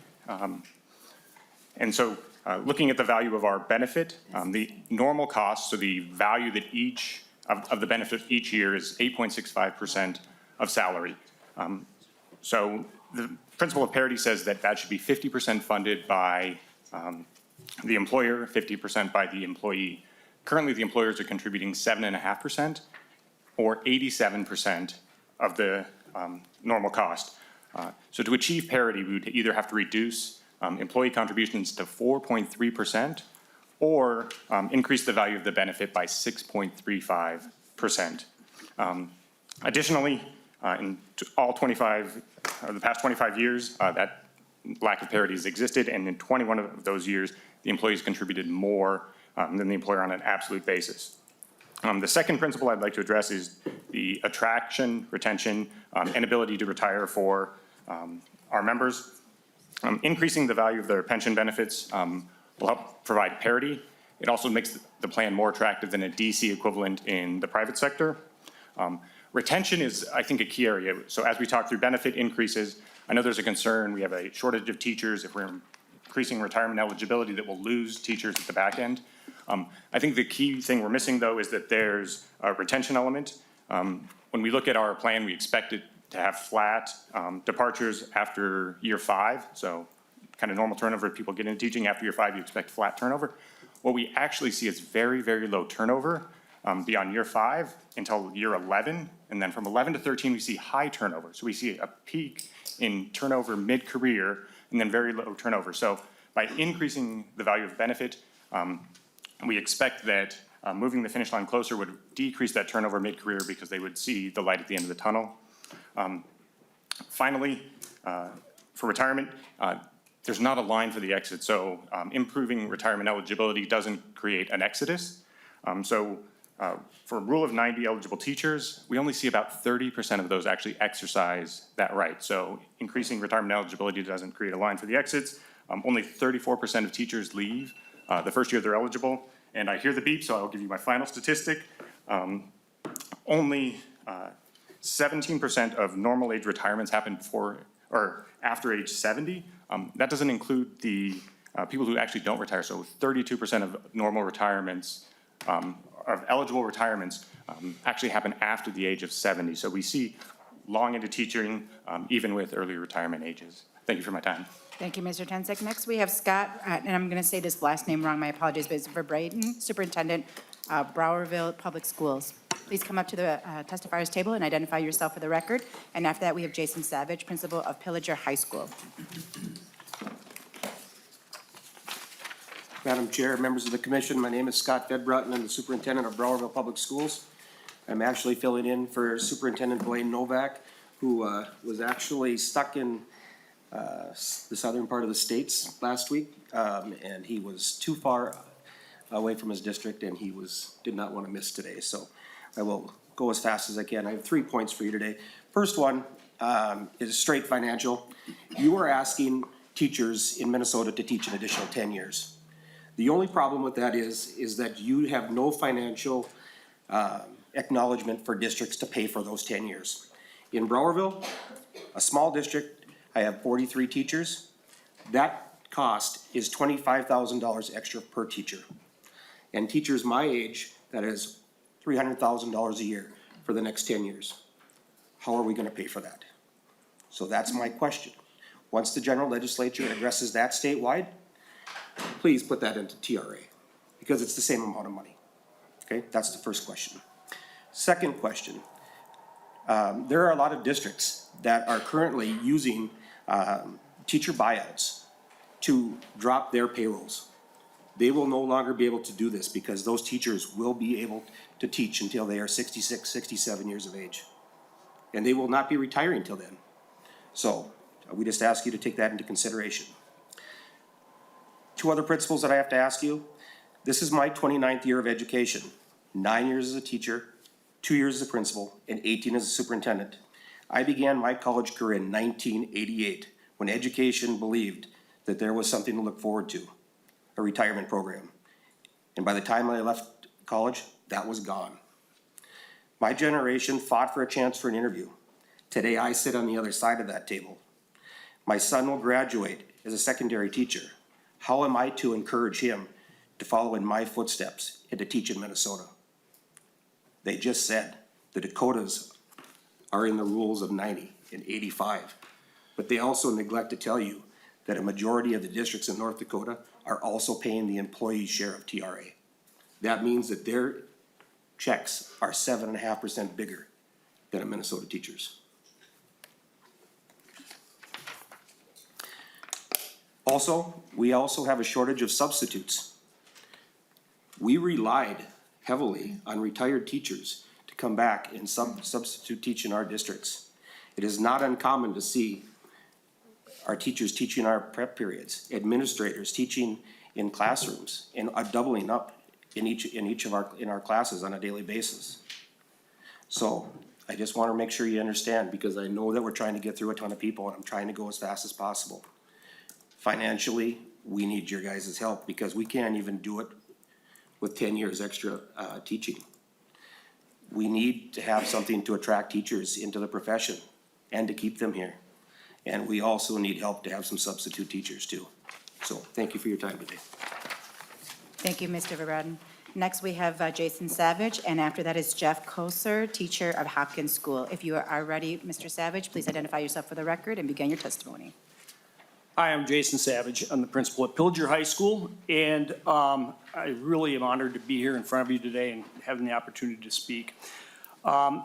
Speaker 19: And so looking at the value of our benefit, the normal cost, so the value that of the benefit each year is 8.65% of salary. So the principle of parity says that should be 50% funded by the employer, 50% by the employee. Currently, the employers are contributing 7.5% or 87% of the normal cost. So to achieve parity, we would either have to reduce employee contributions to 4.3% or increase the value of the benefit by 6.35%. Additionally, in all the past 25 years, that lack of parity has existed, and in 21 of those years, the employees contributed more than the employer on an absolute basis. The second principle I'd like to address is the attraction, retention, and ability to retire for our members. Increasing the value of their pension benefits will help provide parity. It also makes the plan more attractive than a DC equivalent in the private sector. Retention is, I think, a key area. So as we talk through benefit increases, I know there's a concern. We have a shortage of teachers. If we're increasing retirement eligibility, that we'll lose teachers at the back end. I think the key thing we're missing, though, is that there's a retention element. When we look at our plan, we expect it to have flat departures after year 5. So kind of normal turnover if people get into teaching. After year 5, you expect flat turnover. What we actually see is very, very low turnover beyond year 5 until year 11. And then from 11 to 13, we see high turnover. So we see a peak in turnover mid-career and then very low turnover. So by increasing the value of benefit, we expect that moving the finish line closer would decrease that turnover mid-career because they would see the light at the end of the tunnel. Finally, for retirement, there's not a line for the exit. So improving retirement eligibility doesn't create an exodus. For rule of 90 eligible teachers, we only see about 30% of those actually exercise that right. So increasing retirement eligibility doesn't create a line for the exits. Only 34% of teachers leave the first year they're eligible. And I hear the beep, so I'll give you my final statistic. Only 17% of normal age retirements happen before or after age 70. That doesn't include the people who actually don't retire. So 32% of normal retirements, of eligible retirements, actually happen after the age of 70. So we see long into teaching, even with early retirement ages. Thank you for my time.
Speaker 2: Thank you, Mr. Tensick. Next, we have Scott, and I'm going to say this last name wrong, my apologies, but it's Verbraden, Superintendent, Browerville Public Schools. Please come up to the testifier's table and identify yourself for the record. And after that, we have Jason Savage, Principal of Pillager High School.
Speaker 14: Madam Chair, members of the commission, my name is Scott Vedbrut, I'm the Superintendent of Browerville Public Schools. I'm actually filling in for Superintendent Blaine Novak, who was actually stuck in the southern part of the states last week, and he was too far away from his district, and he did not want to miss today. So I will go as fast as I can. I have 3 points for you today. First one is straight financial. You are asking teachers in Minnesota to teach an additional 10 years. The only problem with that is that you have no financial acknowledgement for districts to pay for those 10 years. In Browerville, a small district, I have 43 teachers. That cost is $25,000 extra per teacher. And teachers my age, that is $300,000 a year for the next 10 years. How are we gonna pay for that? So that's my question. Once the general legislature addresses that statewide, please put that into TRA because it's the same amount of money. Okay, that's the first question. Second question, there are a lot of districts that are currently using teacher buyouts to drop their payrolls. They will no longer be able to do this because those teachers will be able to teach until they are 66, 67 years of age. And they will not be retiring till then. So we just ask you to take that into consideration. 2 other principles that I have to ask you. This is my 29th year of education. 9 years as a teacher, 2 years as a principal, and 18 as a superintendent. I began my college career in 1988 when education believed that there was something to look forward to, a retirement program. And by the time I left college, that was gone. My generation fought for a chance for an interview. Today I sit on the other side of that table. My son will graduate as a secondary teacher. How am I to encourage him to follow in my footsteps and to teach in Minnesota? They just said the Dakotas are in the rules of 90 and 85, but they also neglect to tell you that a majority of the districts in North Dakota are also paying the employee's share of TRA. That means that their checks are 7.5% bigger than a Minnesota teacher's. Also, we also have a shortage of substitutes. We relied heavily on retired teachers to come back and substitute teach in our districts. It is not uncommon to see our teachers teaching our prep periods, administrators teaching
Speaker 19: in classrooms and are doubling up in each of our classes on a daily basis. So I just want to make sure you understand, because I know that we're trying to get through a ton of people and I'm trying to go as fast as possible. Financially, we need your guys' help because we can't even do it with 10 years extra teaching. We need to have something to attract teachers into the profession and to keep them here. And we also need help to have some substitute teachers too. So thank you for your time today.
Speaker 2: Thank you, Mr. Verbraden. Next, we have Jason Savage, and after that is Jeff Koser, teacher of Hopkins School. If you are ready, Mr. Savage, please identify yourself for the record and begin your testimony.
Speaker 14: Hi, I'm Jason Savage. I'm the principal at Pillager High School, and I really am honored to be here in front of you today and having the opportunity to speak. I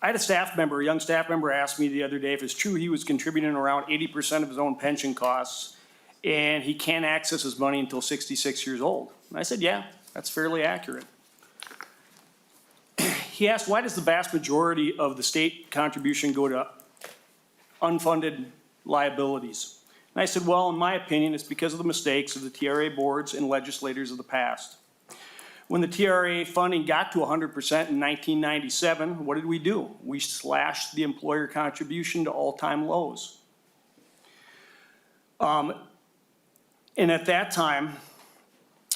Speaker 14: had a young staff member ask me the other day if it's true he was contributing around 80% of his own pension costs, and he can't access his money until 66 years old. And I said, yeah, that's fairly accurate. He asked, why does the vast majority of the state contribution go to unfunded liabilities? And I said, well, in my opinion, it's because of the mistakes of the TRA boards and legislators of the past. When the TRA funding got to 100% in 1997, what did we do? We slashed the employer contribution to all-time lows. And at that time,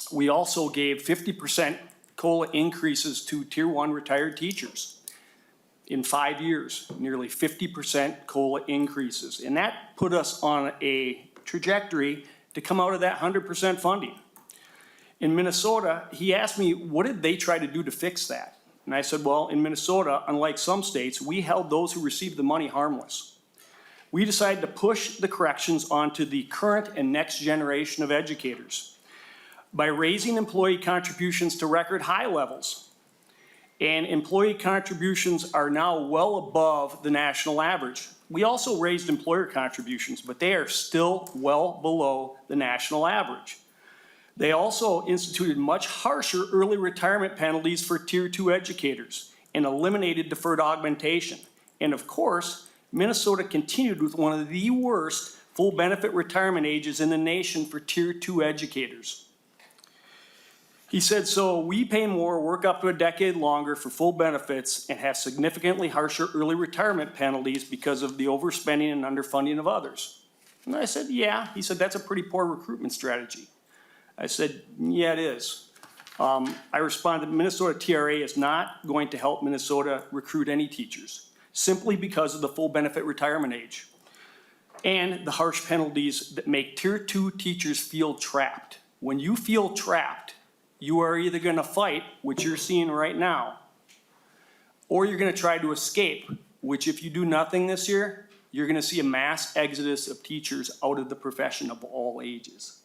Speaker 14: we also gave 50% COLA increases to Tier 1 retired teachers. In 5 years, nearly 50% COLA increases. And that put us on a trajectory to come out of that 100% funding. In Minnesota, he asked me, what did they try to do to fix that? And I said, well, in Minnesota, unlike some states, we held those who received the money harmless. We decided to push the corrections onto the current and next generation of educators by raising employee contributions to record high levels. And employee contributions are now well above the national average. We also raised employer contributions, but they are still well below the national average. They also instituted much harsher early retirement penalties for Tier 2 educators and eliminated deferred augmentation. And of course, Minnesota continued with one of the worst full benefit retirement ages in the nation for Tier 2 educators. He said, so we pay more, work up to a decade longer for full benefits, and have significantly harsher early retirement penalties because of the overspending and underfunding of others. And I said, yeah. He said, that's a pretty poor recruitment strategy. I said, yeah, it is. I responded, Minnesota TRA is not going to help Minnesota recruit any teachers, simply because of the full benefit retirement age and the harsh penalties that make Tier 2 teachers feel trapped. When you feel trapped, you are either going to fight, which you're seeing right now, or you're going to try to escape, which if you do nothing this year, you're going to see a mass exodus of teachers out of the profession of all ages.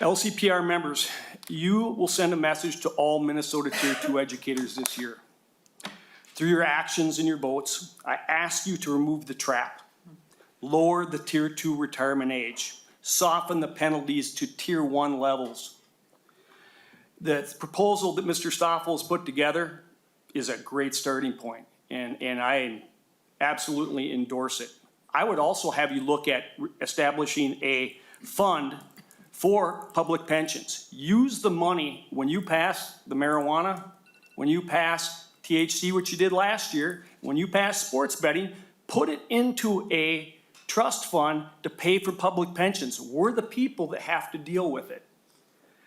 Speaker 14: LCPR members, you will send a message to all Minnesota Tier 2 educators this year. Through your actions and your votes, I ask you to remove the trap, lower the Tier 2 retirement age, soften the penalties to Tier 1 levels. The proposal that Mr. Stoffel has put together is a great starting point, and I absolutely endorse it. I would also have you look at establishing a fund for public pensions. Use the money when you pass the marijuana, when you pass THC, which you did last year, when you pass sports betting, put it into a trust fund to pay for public pensions. We're the people that have to deal with it.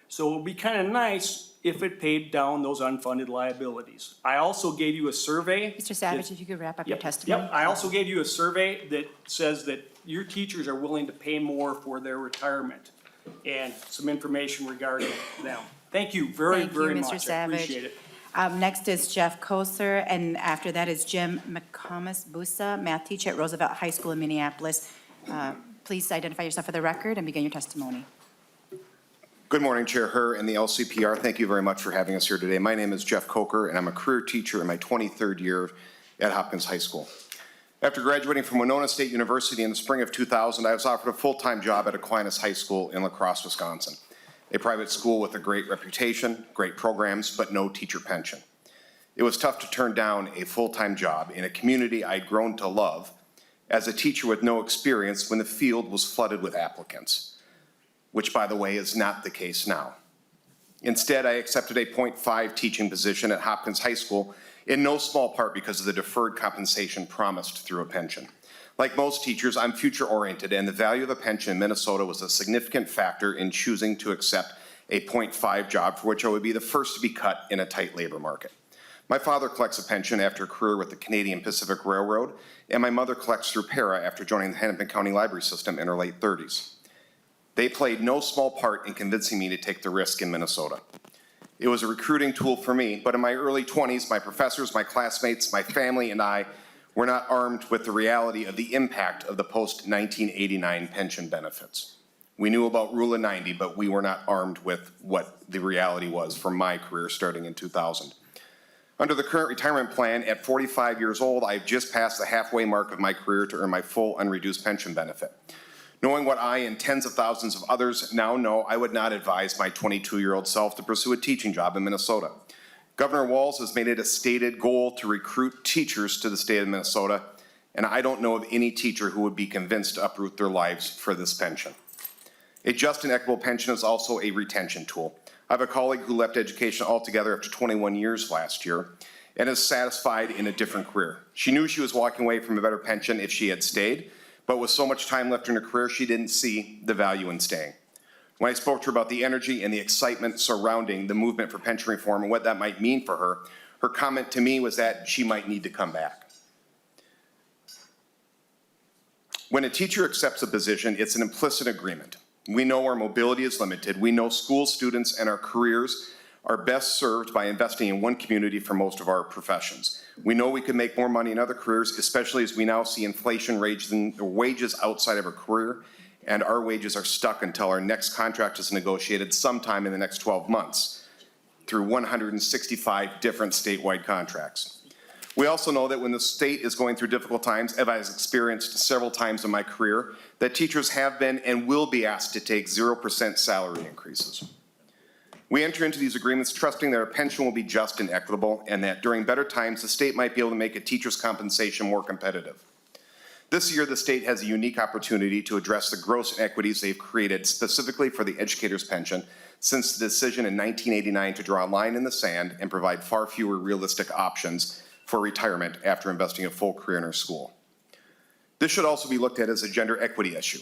Speaker 14: So it would be kind of nice if it paid down those unfunded liabilities. I also gave you a survey.
Speaker 2: Mr. Savage, if you could wrap up your testimony.
Speaker 14: Yep, I also gave you a survey that says that your teachers are willing to pay more for their retirement and some information regarding them. Thank you very much. I appreciate it.
Speaker 2: Next is Jeff Koser, and after that is Jim McComas-Busa, math teacher at Roosevelt High School in Minneapolis. Please identify yourself for the record and begin your testimony.
Speaker 17: Good morning, Chair Herr and the LCPR. Thank you very much for having us here today. My name is Jeff Coker, and I'm a career teacher in my 23rd year at Hopkins High School. After graduating from Winona State University in the spring of 2000, I was offered a full-time job at Aquinas High School in La Crosse, Wisconsin, a private school with a great reputation, great programs, but no teacher pension. It was tough to turn down a full-time job in a community I'd grown to love as a teacher with no experience when the field was flooded with applicants. which, by the way, is not the case now. Instead, I accepted a .5 teaching position at Hopkins High School, in no small part because of the deferred compensation promised through a pension. Like most teachers, I'm future-oriented, and the value of a pension in Minnesota was a significant factor in choosing to accept a .5 job for which I would be the first to be cut in a tight labor market. My father collects a pension after a career with the Canadian Pacific Railroad, and my mother collects through PARA after joining the Hennepin County Library System in her late 30s. They played no small part in convincing me to take the risk in Minnesota. It was a recruiting tool for me, but in my early 20s, my professors, my classmates, my family, and I were not armed with the reality of the impact of the post-1989 pension benefits. We knew about Rule of 90, but we were not armed with what the reality was for my career starting in 2000. Under the current retirement plan, at 45 years old, I've just passed the halfway mark of my career to earn my full unreduced pension benefit. Knowing what I and tens of thousands of others now know, I would not advise my 22-year-old self to pursue a teaching job in Minnesota. Governor Walz has made it a stated goal to recruit teachers to the state of Minnesota, and I don't know of any teacher who would be convinced to uproot their lives for this pension. A just and equitable pension is also a retention tool. I have a colleague who left education altogether after 21 years last year and is satisfied in a different career. She knew she was walking away from a better pension if she had stayed, but with so much time left in her career, she didn't see the value in staying. When I spoke to her about the energy and the excitement surrounding the movement for pension reform and what that might mean for her, her comment to me was that she might need to come back. When a teacher accepts a position, it's an implicit agreement. We know our mobility is limited. We know school students and our careers are best served by investing in one community for most of our professions. We know we can make more money in other careers, especially as we now see inflation raising wages outside of our career, and our wages are stuck until our next contract is negotiated sometime in the next 12 months through 165 different statewide contracts. We also know that when the state is going through difficult times, as I've experienced several times in my career, that teachers have been and will be asked to take 0% salary increases. We enter into these agreements trusting that our pension will be just and equitable, and that during better times, the state might be able to make a teacher's compensation more competitive. This year, the state has a unique opportunity to address the gross inequities they've created specifically for the educator's pension since the decision in 1989 to draw a line in the sand and provide far fewer realistic options for retirement after investing a full career in our school. This should also be looked at as a gender equity issue.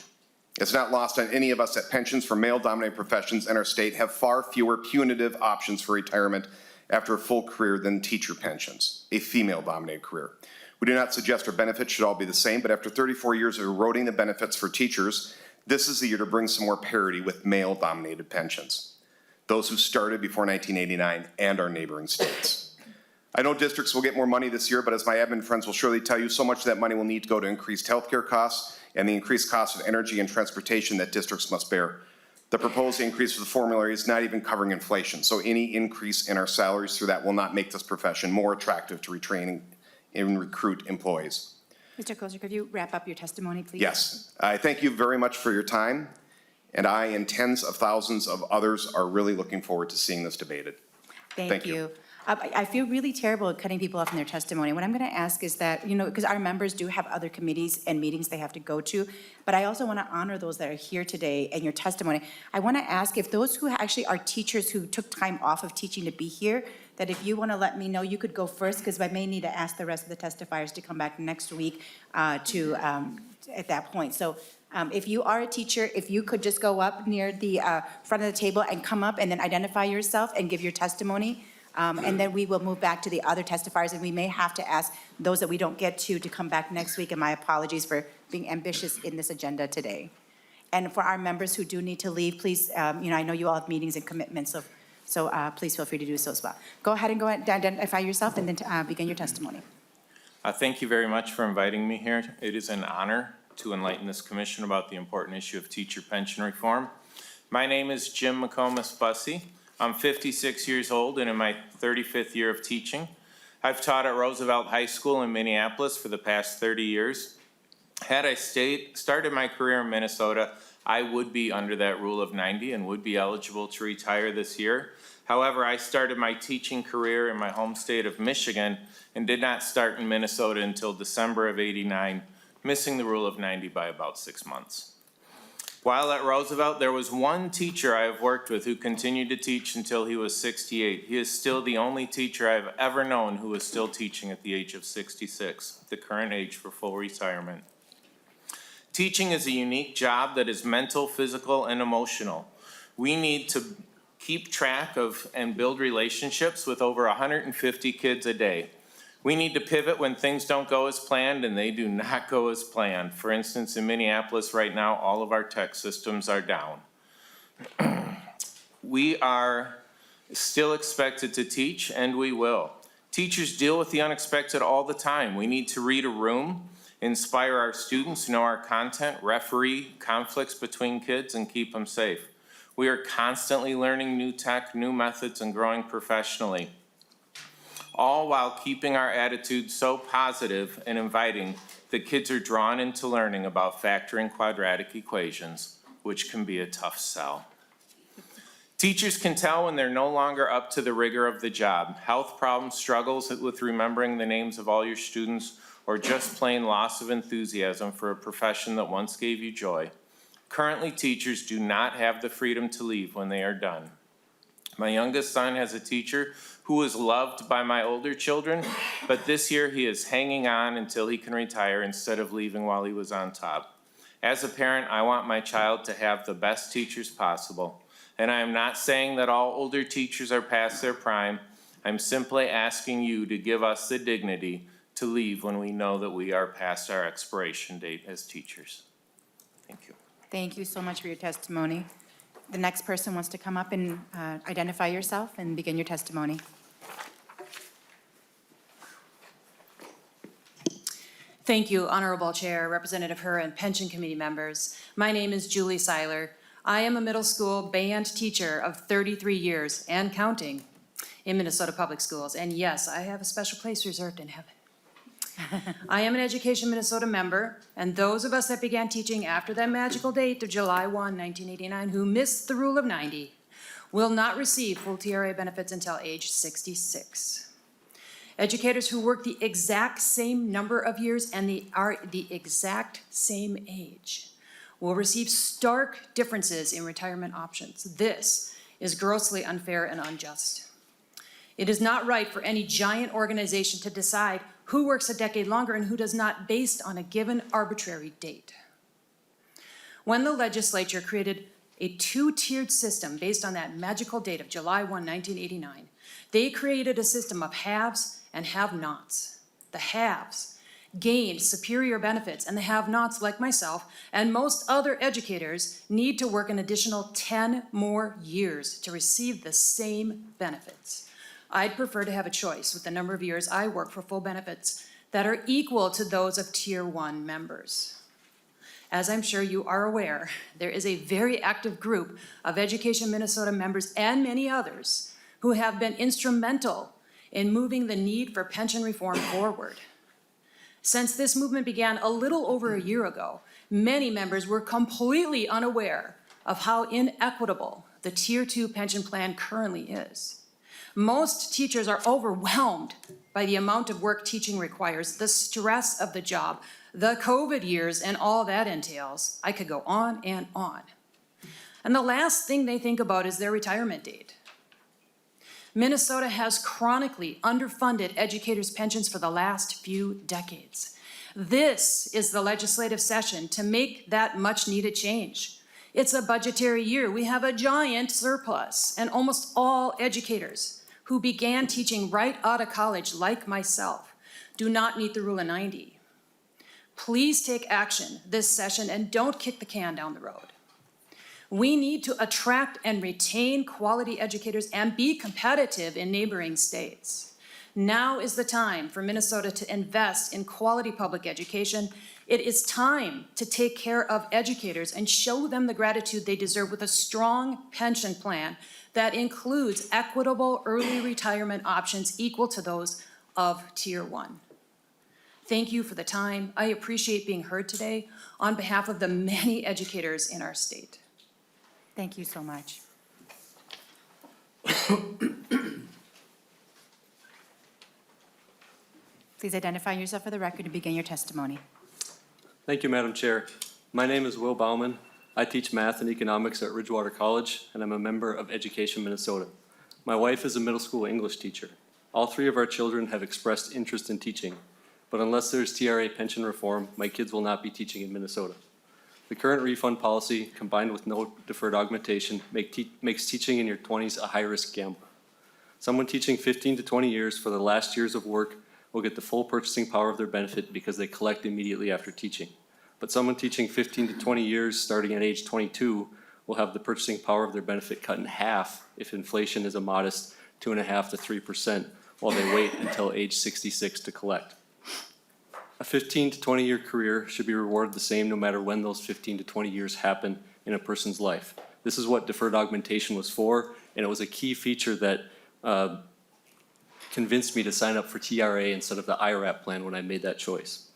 Speaker 17: It's not lost on any of us that pensions for male-dominated professions in our state have far fewer punitive options for retirement after a full career than teacher pensions, a female-dominated career. We do not suggest our benefits should all be the same, but after 34 years of eroding the benefits for teachers, this is the year to bring some more parity with male-dominated pensions, those who started before 1989 and our neighboring states. I know districts will get more money this year, but as my admin friends will surely tell you, so much of that money will need to go to increased healthcare costs and the increased cost of energy and transportation that districts must bear. The proposed increase for the formulary is not even covering inflation, so any increase in our salaries through that will not make this profession more attractive to retrain and recruit employees.
Speaker 2: Mr. Kozer, could you wrap up your testimony, please?
Speaker 17: Yes. I thank you very much for your time, and I and tens of thousands of others are really looking forward to seeing this debated.
Speaker 2: Thank you. I feel really terrible cutting people off in their testimony. What I'm going to ask is that, because our members do have other committees and meetings they have to go to, but I also want to honor those that are here today and your testimony. I want to ask if those who actually are teachers who took time off of teaching to be here, that if you want to let me know, you could go first, because I may need to ask the rest of the testifiers to come back next week at that point. So if you are a teacher, if you could just go up near the front of the table and come up and then identify yourself and give your testimony. And then we will move back to the other testifiers, and we may have to ask those that we don't get to come back next week, and my apologies for being ambitious in this agenda today. And for our members who do need to leave, please, I know you all have meetings and commitments, so please feel free to do so as well. Go ahead and identify yourself and then begin your testimony.
Speaker 14: Thank you very much for inviting me here. It is an honor to enlighten this commission about the important issue of teacher pension reform. My name is Jim McComas-Bussey. I'm 56 years old and in my 35th year of teaching. I've taught at Roosevelt High School in Minneapolis for the past 30 years. Had I started my career in Minnesota, I would be under that rule of 90 and would be eligible to retire this year. However, I started my teaching career in my home state of Michigan and did not start in Minnesota until December of '89, missing the rule of 90 by about 6 months. While at Roosevelt, there was one teacher I have worked with who continued to teach until he was 68. He is still the only teacher I have ever known who is still teaching at the age of 66, the current age for full retirement. Teaching is a unique job that is mental, physical, and emotional. We need to keep track of and build relationships with over 150 kids a day. We need to pivot when things don't go as planned, and they do not go as planned. For instance, in Minneapolis right now, all of our tech systems are down. We are still expected to teach, and we will. Teachers deal with the unexpected all the time. We need to read a room, inspire our students, know our content, referee conflicts between kids, and keep them safe. We are constantly learning new tech, new methods, and growing professionally, all while keeping our attitude so positive and inviting that kids are drawn into learning about factoring quadratic equations, which can be a tough sell. Teachers can tell when they're no longer up to the rigor of the job. Health problems, struggles with remembering the names of all your students, or just plain loss of enthusiasm for a profession that once gave you joy. Currently, teachers do not have the freedom to leave when they are done. My youngest son has a teacher who is loved by my older children, but this year he is hanging on until he can retire instead of leaving while he was on top. As a parent, I want my child to have the best teachers possible. And I am not saying that all older teachers are past their prime. I'm simply asking you to give us the dignity to leave when we know that we are past our expiration date as teachers. Thank you.
Speaker 2: Thank you so much for your testimony. The next person wants to come up and identify yourself and begin your testimony.
Speaker 16: Thank you, Honorable Chair, Representative Herr, and Pension Committee members. My name is Julie Seiler. I am a middle school band teacher of 33 years and counting in Minnesota Public Schools. And yes, I have a special place reserved in heaven. I am an Education Minnesota member, and those of us that began teaching after that magical date of July 1, 1989, who missed the rule of 90, will not receive full TRA benefits until age 66. Educators who work the exact same number of years and are the exact same age will receive stark differences in retirement options. This is grossly unfair and unjust. It is not right for any giant organization to decide who works a decade longer and who does not based on a given arbitrary date. When the legislature created a two-tiered system based on that magical date of July 1, 1989, they created a system of haves and have-nots. The haves gained superior benefits, and the have-nots, like myself and most other educators, need to work an additional 10 more years to receive the same benefits. I'd prefer to have a choice with the number of years I work for full benefits that are equal to those of Tier 1 members. As I'm sure you are aware, there is a very active group of Education Minnesota members and many others who have been instrumental in moving the need for pension reform forward. Since this movement began a little over a year ago, many members were completely unaware of how inequitable the Tier 2 pension plan currently is. Most teachers are overwhelmed by the amount of work teaching requires, the stress of the job, the COVID years, and all that entails. I could go on and on. And the last thing they think about is their retirement date. Minnesota has chronically underfunded educators' pensions for the last few decades. This is the legislative session to make that much-needed change. It's a budgetary year. We have a giant surplus, and almost all educators who began teaching right out of college, like myself, do not meet the rule of 90. Please take action this session and don't kick the can down the road. We need to attract and retain quality educators and be competitive in neighboring states. Now is the time for Minnesota to invest in quality public education. It is time to take care of educators and show them the gratitude they deserve with a strong pension plan that includes equitable early retirement options equal to those of Tier 1. Thank you for the time. I appreciate being heard today on behalf of the many educators in our state.
Speaker 2: Thank you so much. Please identify yourself for the record and begin your testimony.
Speaker 19: Thank you, Madam Chair. My name is Will Bauman.
Speaker 14: I teach math and economics at Ridgewater College, and I'm a member of Education Minnesota. My wife is a middle school English teacher. All three of our children have expressed interest in teaching, but unless there's TRA pension reform, my kids will not be teaching in Minnesota. The current refund policy, combined with no deferred augmentation, makes teaching in your 20s a high-risk gamble. Someone teaching 15 to 20 years for the last years of work will get the full purchasing power of their benefit because they collect immediately after teaching. But someone teaching 15 to 20 years starting at age 22 will have the purchasing power of their benefit cut in half if inflation is a modest 2.5% to 3%, while they wait until age 66 to collect. A 15 to 20 year career should be rewarded the same no matter when those 15 to 20 years happen in a person's life. This is what deferred augmentation was for, and it was a key feature that convinced me to sign up for TRA instead of the IRAP plan when I made that choice.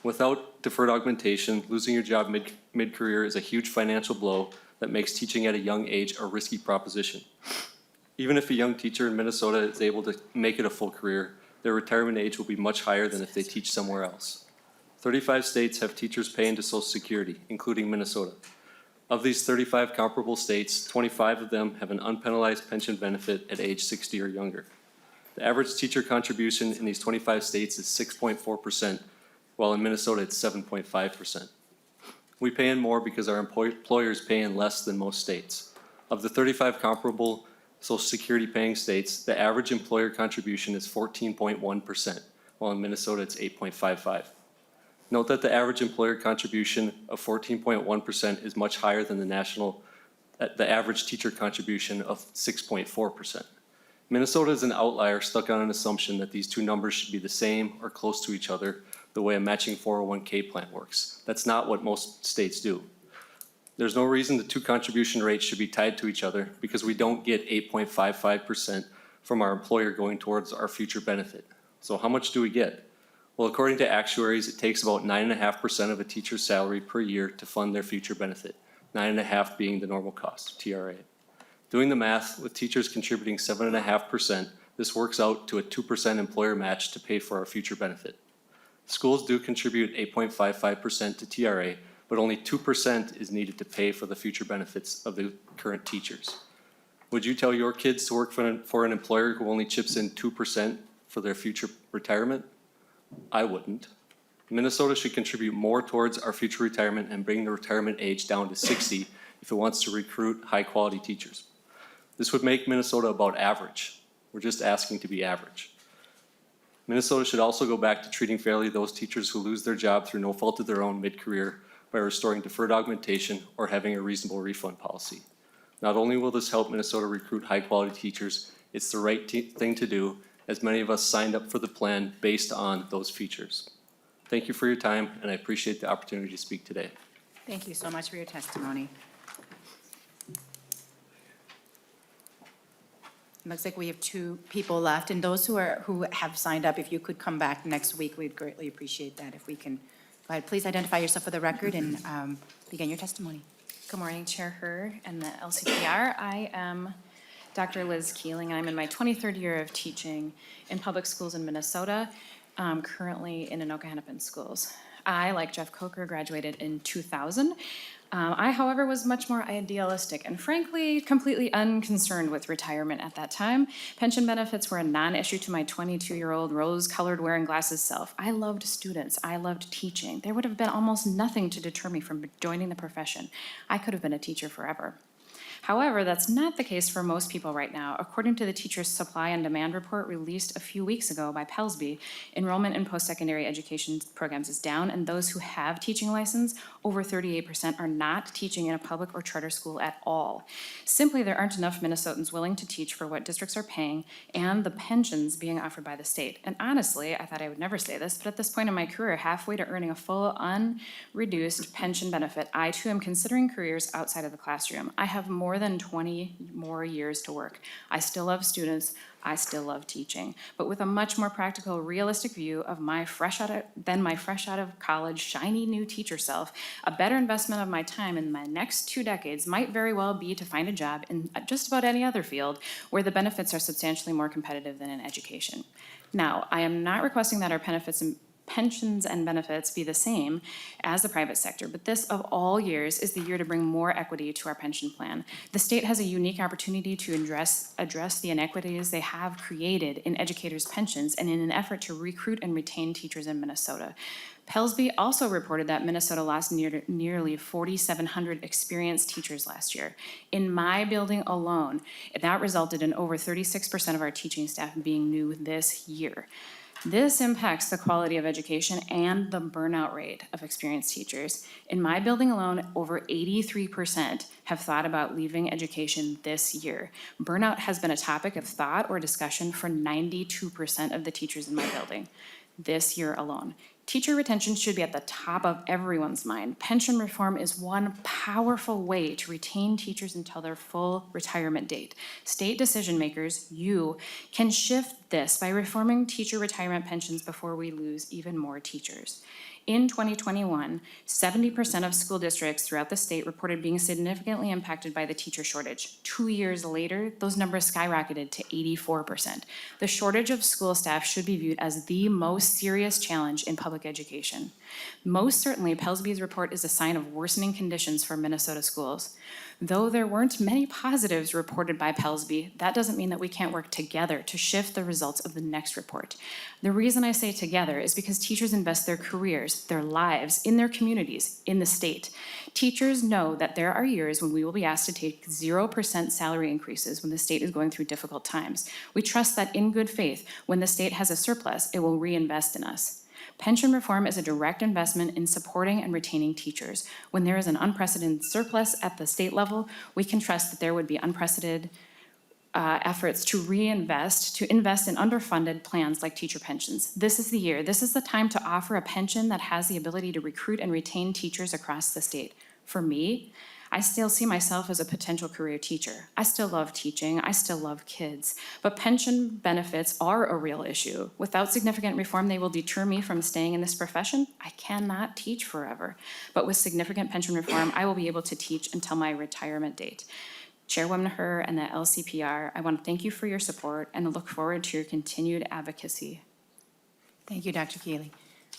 Speaker 14: Without deferred augmentation, losing your job mid-career is a huge financial blow that makes teaching at a young age a risky proposition. Even if a young teacher in Minnesota is able to make it a full career, their retirement age will be much higher than if they teach somewhere else. 35 states have teachers pay into Social Security, including Minnesota. Of these 35 comparable states, 25 of them have an unpenalized pension benefit at age 60 or younger. The average teacher contribution in these 25 states is 6.4%, while in Minnesota it's 7.5%. We pay in more because our employers pay in less than most states. Of the 35 comparable Social Security paying states, the average employer contribution is 14.1%, while in Minnesota it's 8.55%. Note that the average employer contribution of 14.1% is much higher than the average teacher contribution of 6.4%. Minnesota is an outlier stuck on an assumption that these two numbers should be the same or close to each other the way a matching 401k plan works. That's not what most states do. There's no reason the two contribution rates should be tied to each other because we don't get 8.55% from our employer going towards our future benefit. So how much do we get? Well, according to actuaries, it takes about 9.5% of a teacher's salary per year to fund their future benefit, 9.5% being the normal cost of TRA. Doing the math, with teachers contributing 7.5%, this works out to a 2% employer match to pay for our future benefit. Schools do contribute 8.55% to TRA, but only 2% is needed to pay for the future benefits of the current teachers. Would you tell your kids to work for an employer who only chips in 2% for their future retirement? I wouldn't. Minnesota should contribute more towards our future retirement and bring the retirement age down to 60 if it wants to recruit high-quality teachers. This would make Minnesota about average. We're just asking to be average. Minnesota should also go back to treating fairly those teachers who lose their job through no fault of their own mid-career by restoring deferred augmentation or having a reasonable refund policy. Not only will this help Minnesota recruit high-quality teachers, it's the right thing to do, as many of us signed up for the plan based on those features. Thank you for your time, and I appreciate the opportunity to speak today.
Speaker 2: Thank you so much for your testimony. It looks like we have two people left, and those who have signed up, if you could come back next week, we'd greatly appreciate that. If we can, go ahead, please identify yourself for the record and begin your testimony.
Speaker 4: Good morning, Chair Herr and the LCPR. I am Dr. Liz Keeling. I'm in my 23rd year of teaching in public schools in Minnesota, currently in Anoka Hennepin schools. I, like Jeff Coker, graduated in 2000. I, however, was much more idealistic and frankly completely unconcerned with retirement at that time. Pension benefits were a non-issue to my 22-year-old rose-colored wearing glasses self. I loved students. I loved teaching. There would have been almost nothing to deter me from joining the profession. I could have been a teacher forever. However, that's not the case for most people right now. According to the Teacher Supply and Demand Report released a few weeks ago by Pelsby, enrollment in post-secondary education programs is down, and those who have teaching license, over 38%, are not teaching in a public or charter school at all. Simply, there aren't enough Minnesotans willing to teach for what districts are paying and the pensions being offered by the state. And honestly, I thought I would never say this, but at this point in my career, halfway to earning a full, unreduced pension benefit, I too am considering careers outside of the classroom. I have more than 20 more years to work. I still love students. I still love teaching, but with a much more practical, realistic view of my fresh out of college, shiny new teacher self. A better investment of my time in my next 2 decades might very well be to find a job in just about any other field where the benefits are substantially more competitive than in education. Now, I am not requesting that our
Speaker 14: pensions and benefits be the same as the private sector, but this, of all years, is the year to bring more equity to our pension plan. The state has a unique opportunity to address the inequities they have created in educators' pensions and in an effort to recruit and retain teachers in Minnesota. Pelsby also reported that Minnesota lost nearly 4,700 experienced teachers last year. In my building alone, that resulted in over 36% of our teaching staff being new this year. This impacts the quality of education and the burnout rate of experienced teachers. In my building alone, over 83% have thought about leaving education this year. Burnout has been a topic of thought or discussion for 92% of the teachers in my building this year alone. Teacher retention should be at the top of everyone's mind. Pension reform is one powerful way to retain teachers until their full retirement date. State decision makers, you, can shift this by reforming teacher retirement pensions before we lose even more teachers. In 2021, 70% of school districts throughout the state reported being significantly impacted by the teacher shortage. 2 years later, those numbers skyrocketed to 84%. The shortage of school staff should be viewed as the most serious challenge in public education. Most certainly, Pelsby's report is a sign of worsening conditions for Minnesota schools. Though there weren't many positives reported by Pelsby, that doesn't mean that we can't work together to shift the results of the next report. The reason I say together is because teachers invest their careers, their lives, in their communities, in the state. Teachers know that there are years when we will be asked to take 0% salary increases when the state is going through difficult times. We trust that in good faith, when the state has a surplus, it will reinvest in us. Pension reform is a direct investment in supporting and retaining teachers. When there is an unprecedented surplus at the state level, we can trust that there would be unprecedented efforts to invest in underfunded plans like teacher pensions. This is the year, this is the time to offer a pension that has the ability to recruit and retain teachers across the state. For me, I still see myself as a potential career teacher. I still love teaching, I still love kids, but pension benefits are a real issue. Without significant reform, they will deter me from staying in this profession. I cannot teach forever, but with significant pension reform, I will be able to teach until my retirement date. Chairwoman Herr and the LCPR, I want to thank you for your support and look forward to your continued advocacy.
Speaker 2: Thank you, Dr. Keeley.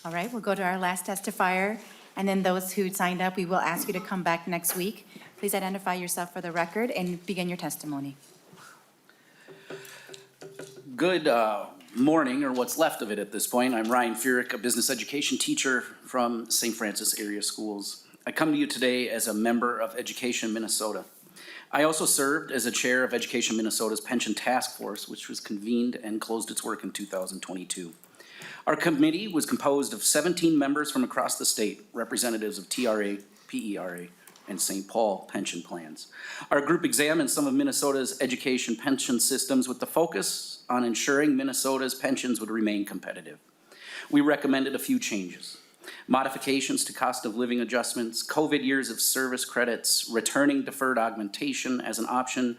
Speaker 2: All right, we'll go to our last testifier, and then those who signed up, we will ask you to come back next week. Please identify yourself for the record and begin your testimony.
Speaker 19: Good morning, or what's left of it at this point. I'm Ryan Furyk, a business education teacher from St. Francis area schools. I come to you today as a member of Education Minnesota. I also served as a chair of Education Minnesota's Pension Task Force, which was convened and closed its work in 2022. Our committee was composed of 17 members from across the state, representatives of TRA, PERA, and St. Paul pension plans. Our group examined some of Minnesota's education pension systems with the focus on ensuring Minnesota's pensions would remain competitive. We recommended a few changes: modifications to cost of living adjustments, COVID years of service credits, returning deferred augmentation as an option,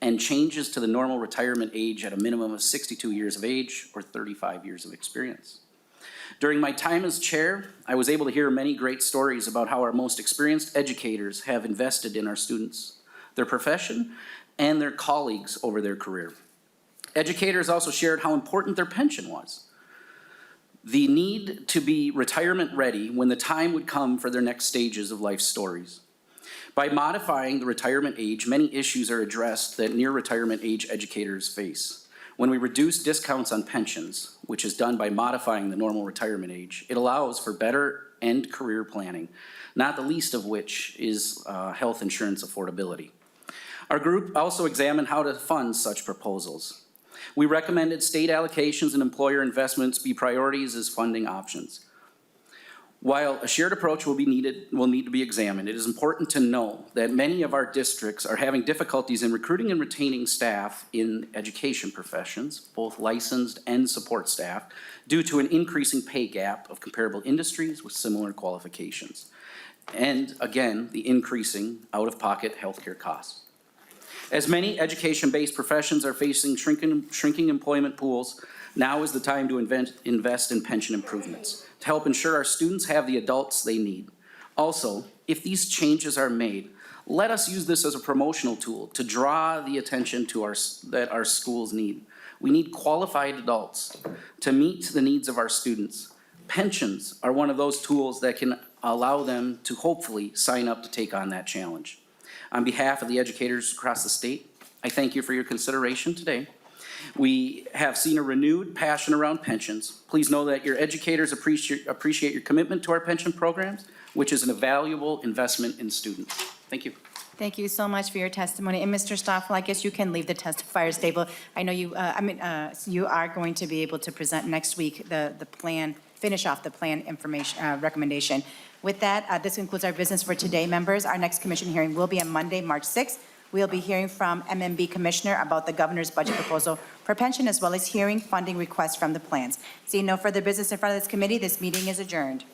Speaker 19: and changes to the normal retirement age at a minimum of 62 years of age or 35 years of experience. During my time as chair, I was able to hear many great stories about how our most experienced educators have invested in our students, their profession, and their colleagues over their career. Educators also shared how important their pension was, the need to be retirement ready when the time would come for their next stages of life stories. By modifying the retirement age, many issues are addressed that near retirement age educators face. When we reduce discounts on pensions, which is done by modifying the normal retirement age, it allows for better end career planning, not the least of which is health insurance affordability. Our group also examined how to fund such proposals. We recommended state allocations and employer investments be priorities as funding options. While a shared approach will need to be examined, it is important to know that many of our districts are having difficulties in recruiting and retaining staff in education professions, both licensed and support staff, due to an increasing pay gap of comparable industries with similar qualifications. And again, the increasing out-of-pocket healthcare costs. As many education-based professions are facing shrinking employment pools, now is the time to invest in pension improvements to help ensure our students have the adults they need. Also, if these changes are made, let us use this as a promotional tool to draw the attention to that our schools need. We need qualified adults to meet the needs of our students.
Speaker 14: pensions are one of those tools that can allow them to hopefully sign up to take on that challenge. On behalf of the educators across the state, I thank you for your consideration today. We have seen a renewed passion around pensions. Please know that your educators appreciate your commitment to our pension programs, which is a valuable investment in students. Thank you.
Speaker 2: Thank you so much for your testimony. And Mr. Stoffel, I guess you can leave the testifier's table. I know you, you are going to be able to present next week the plan, finish off the plan information, recommendation. With that, this concludes our business for today, members. Our next commission hearing will be on Monday, March 6th. We'll be hearing from MMB Commissioner about the governor's budget proposal for pension, as well as hearing funding requests from the plans. Seeing no further business in front of this committee, this meeting is adjourned.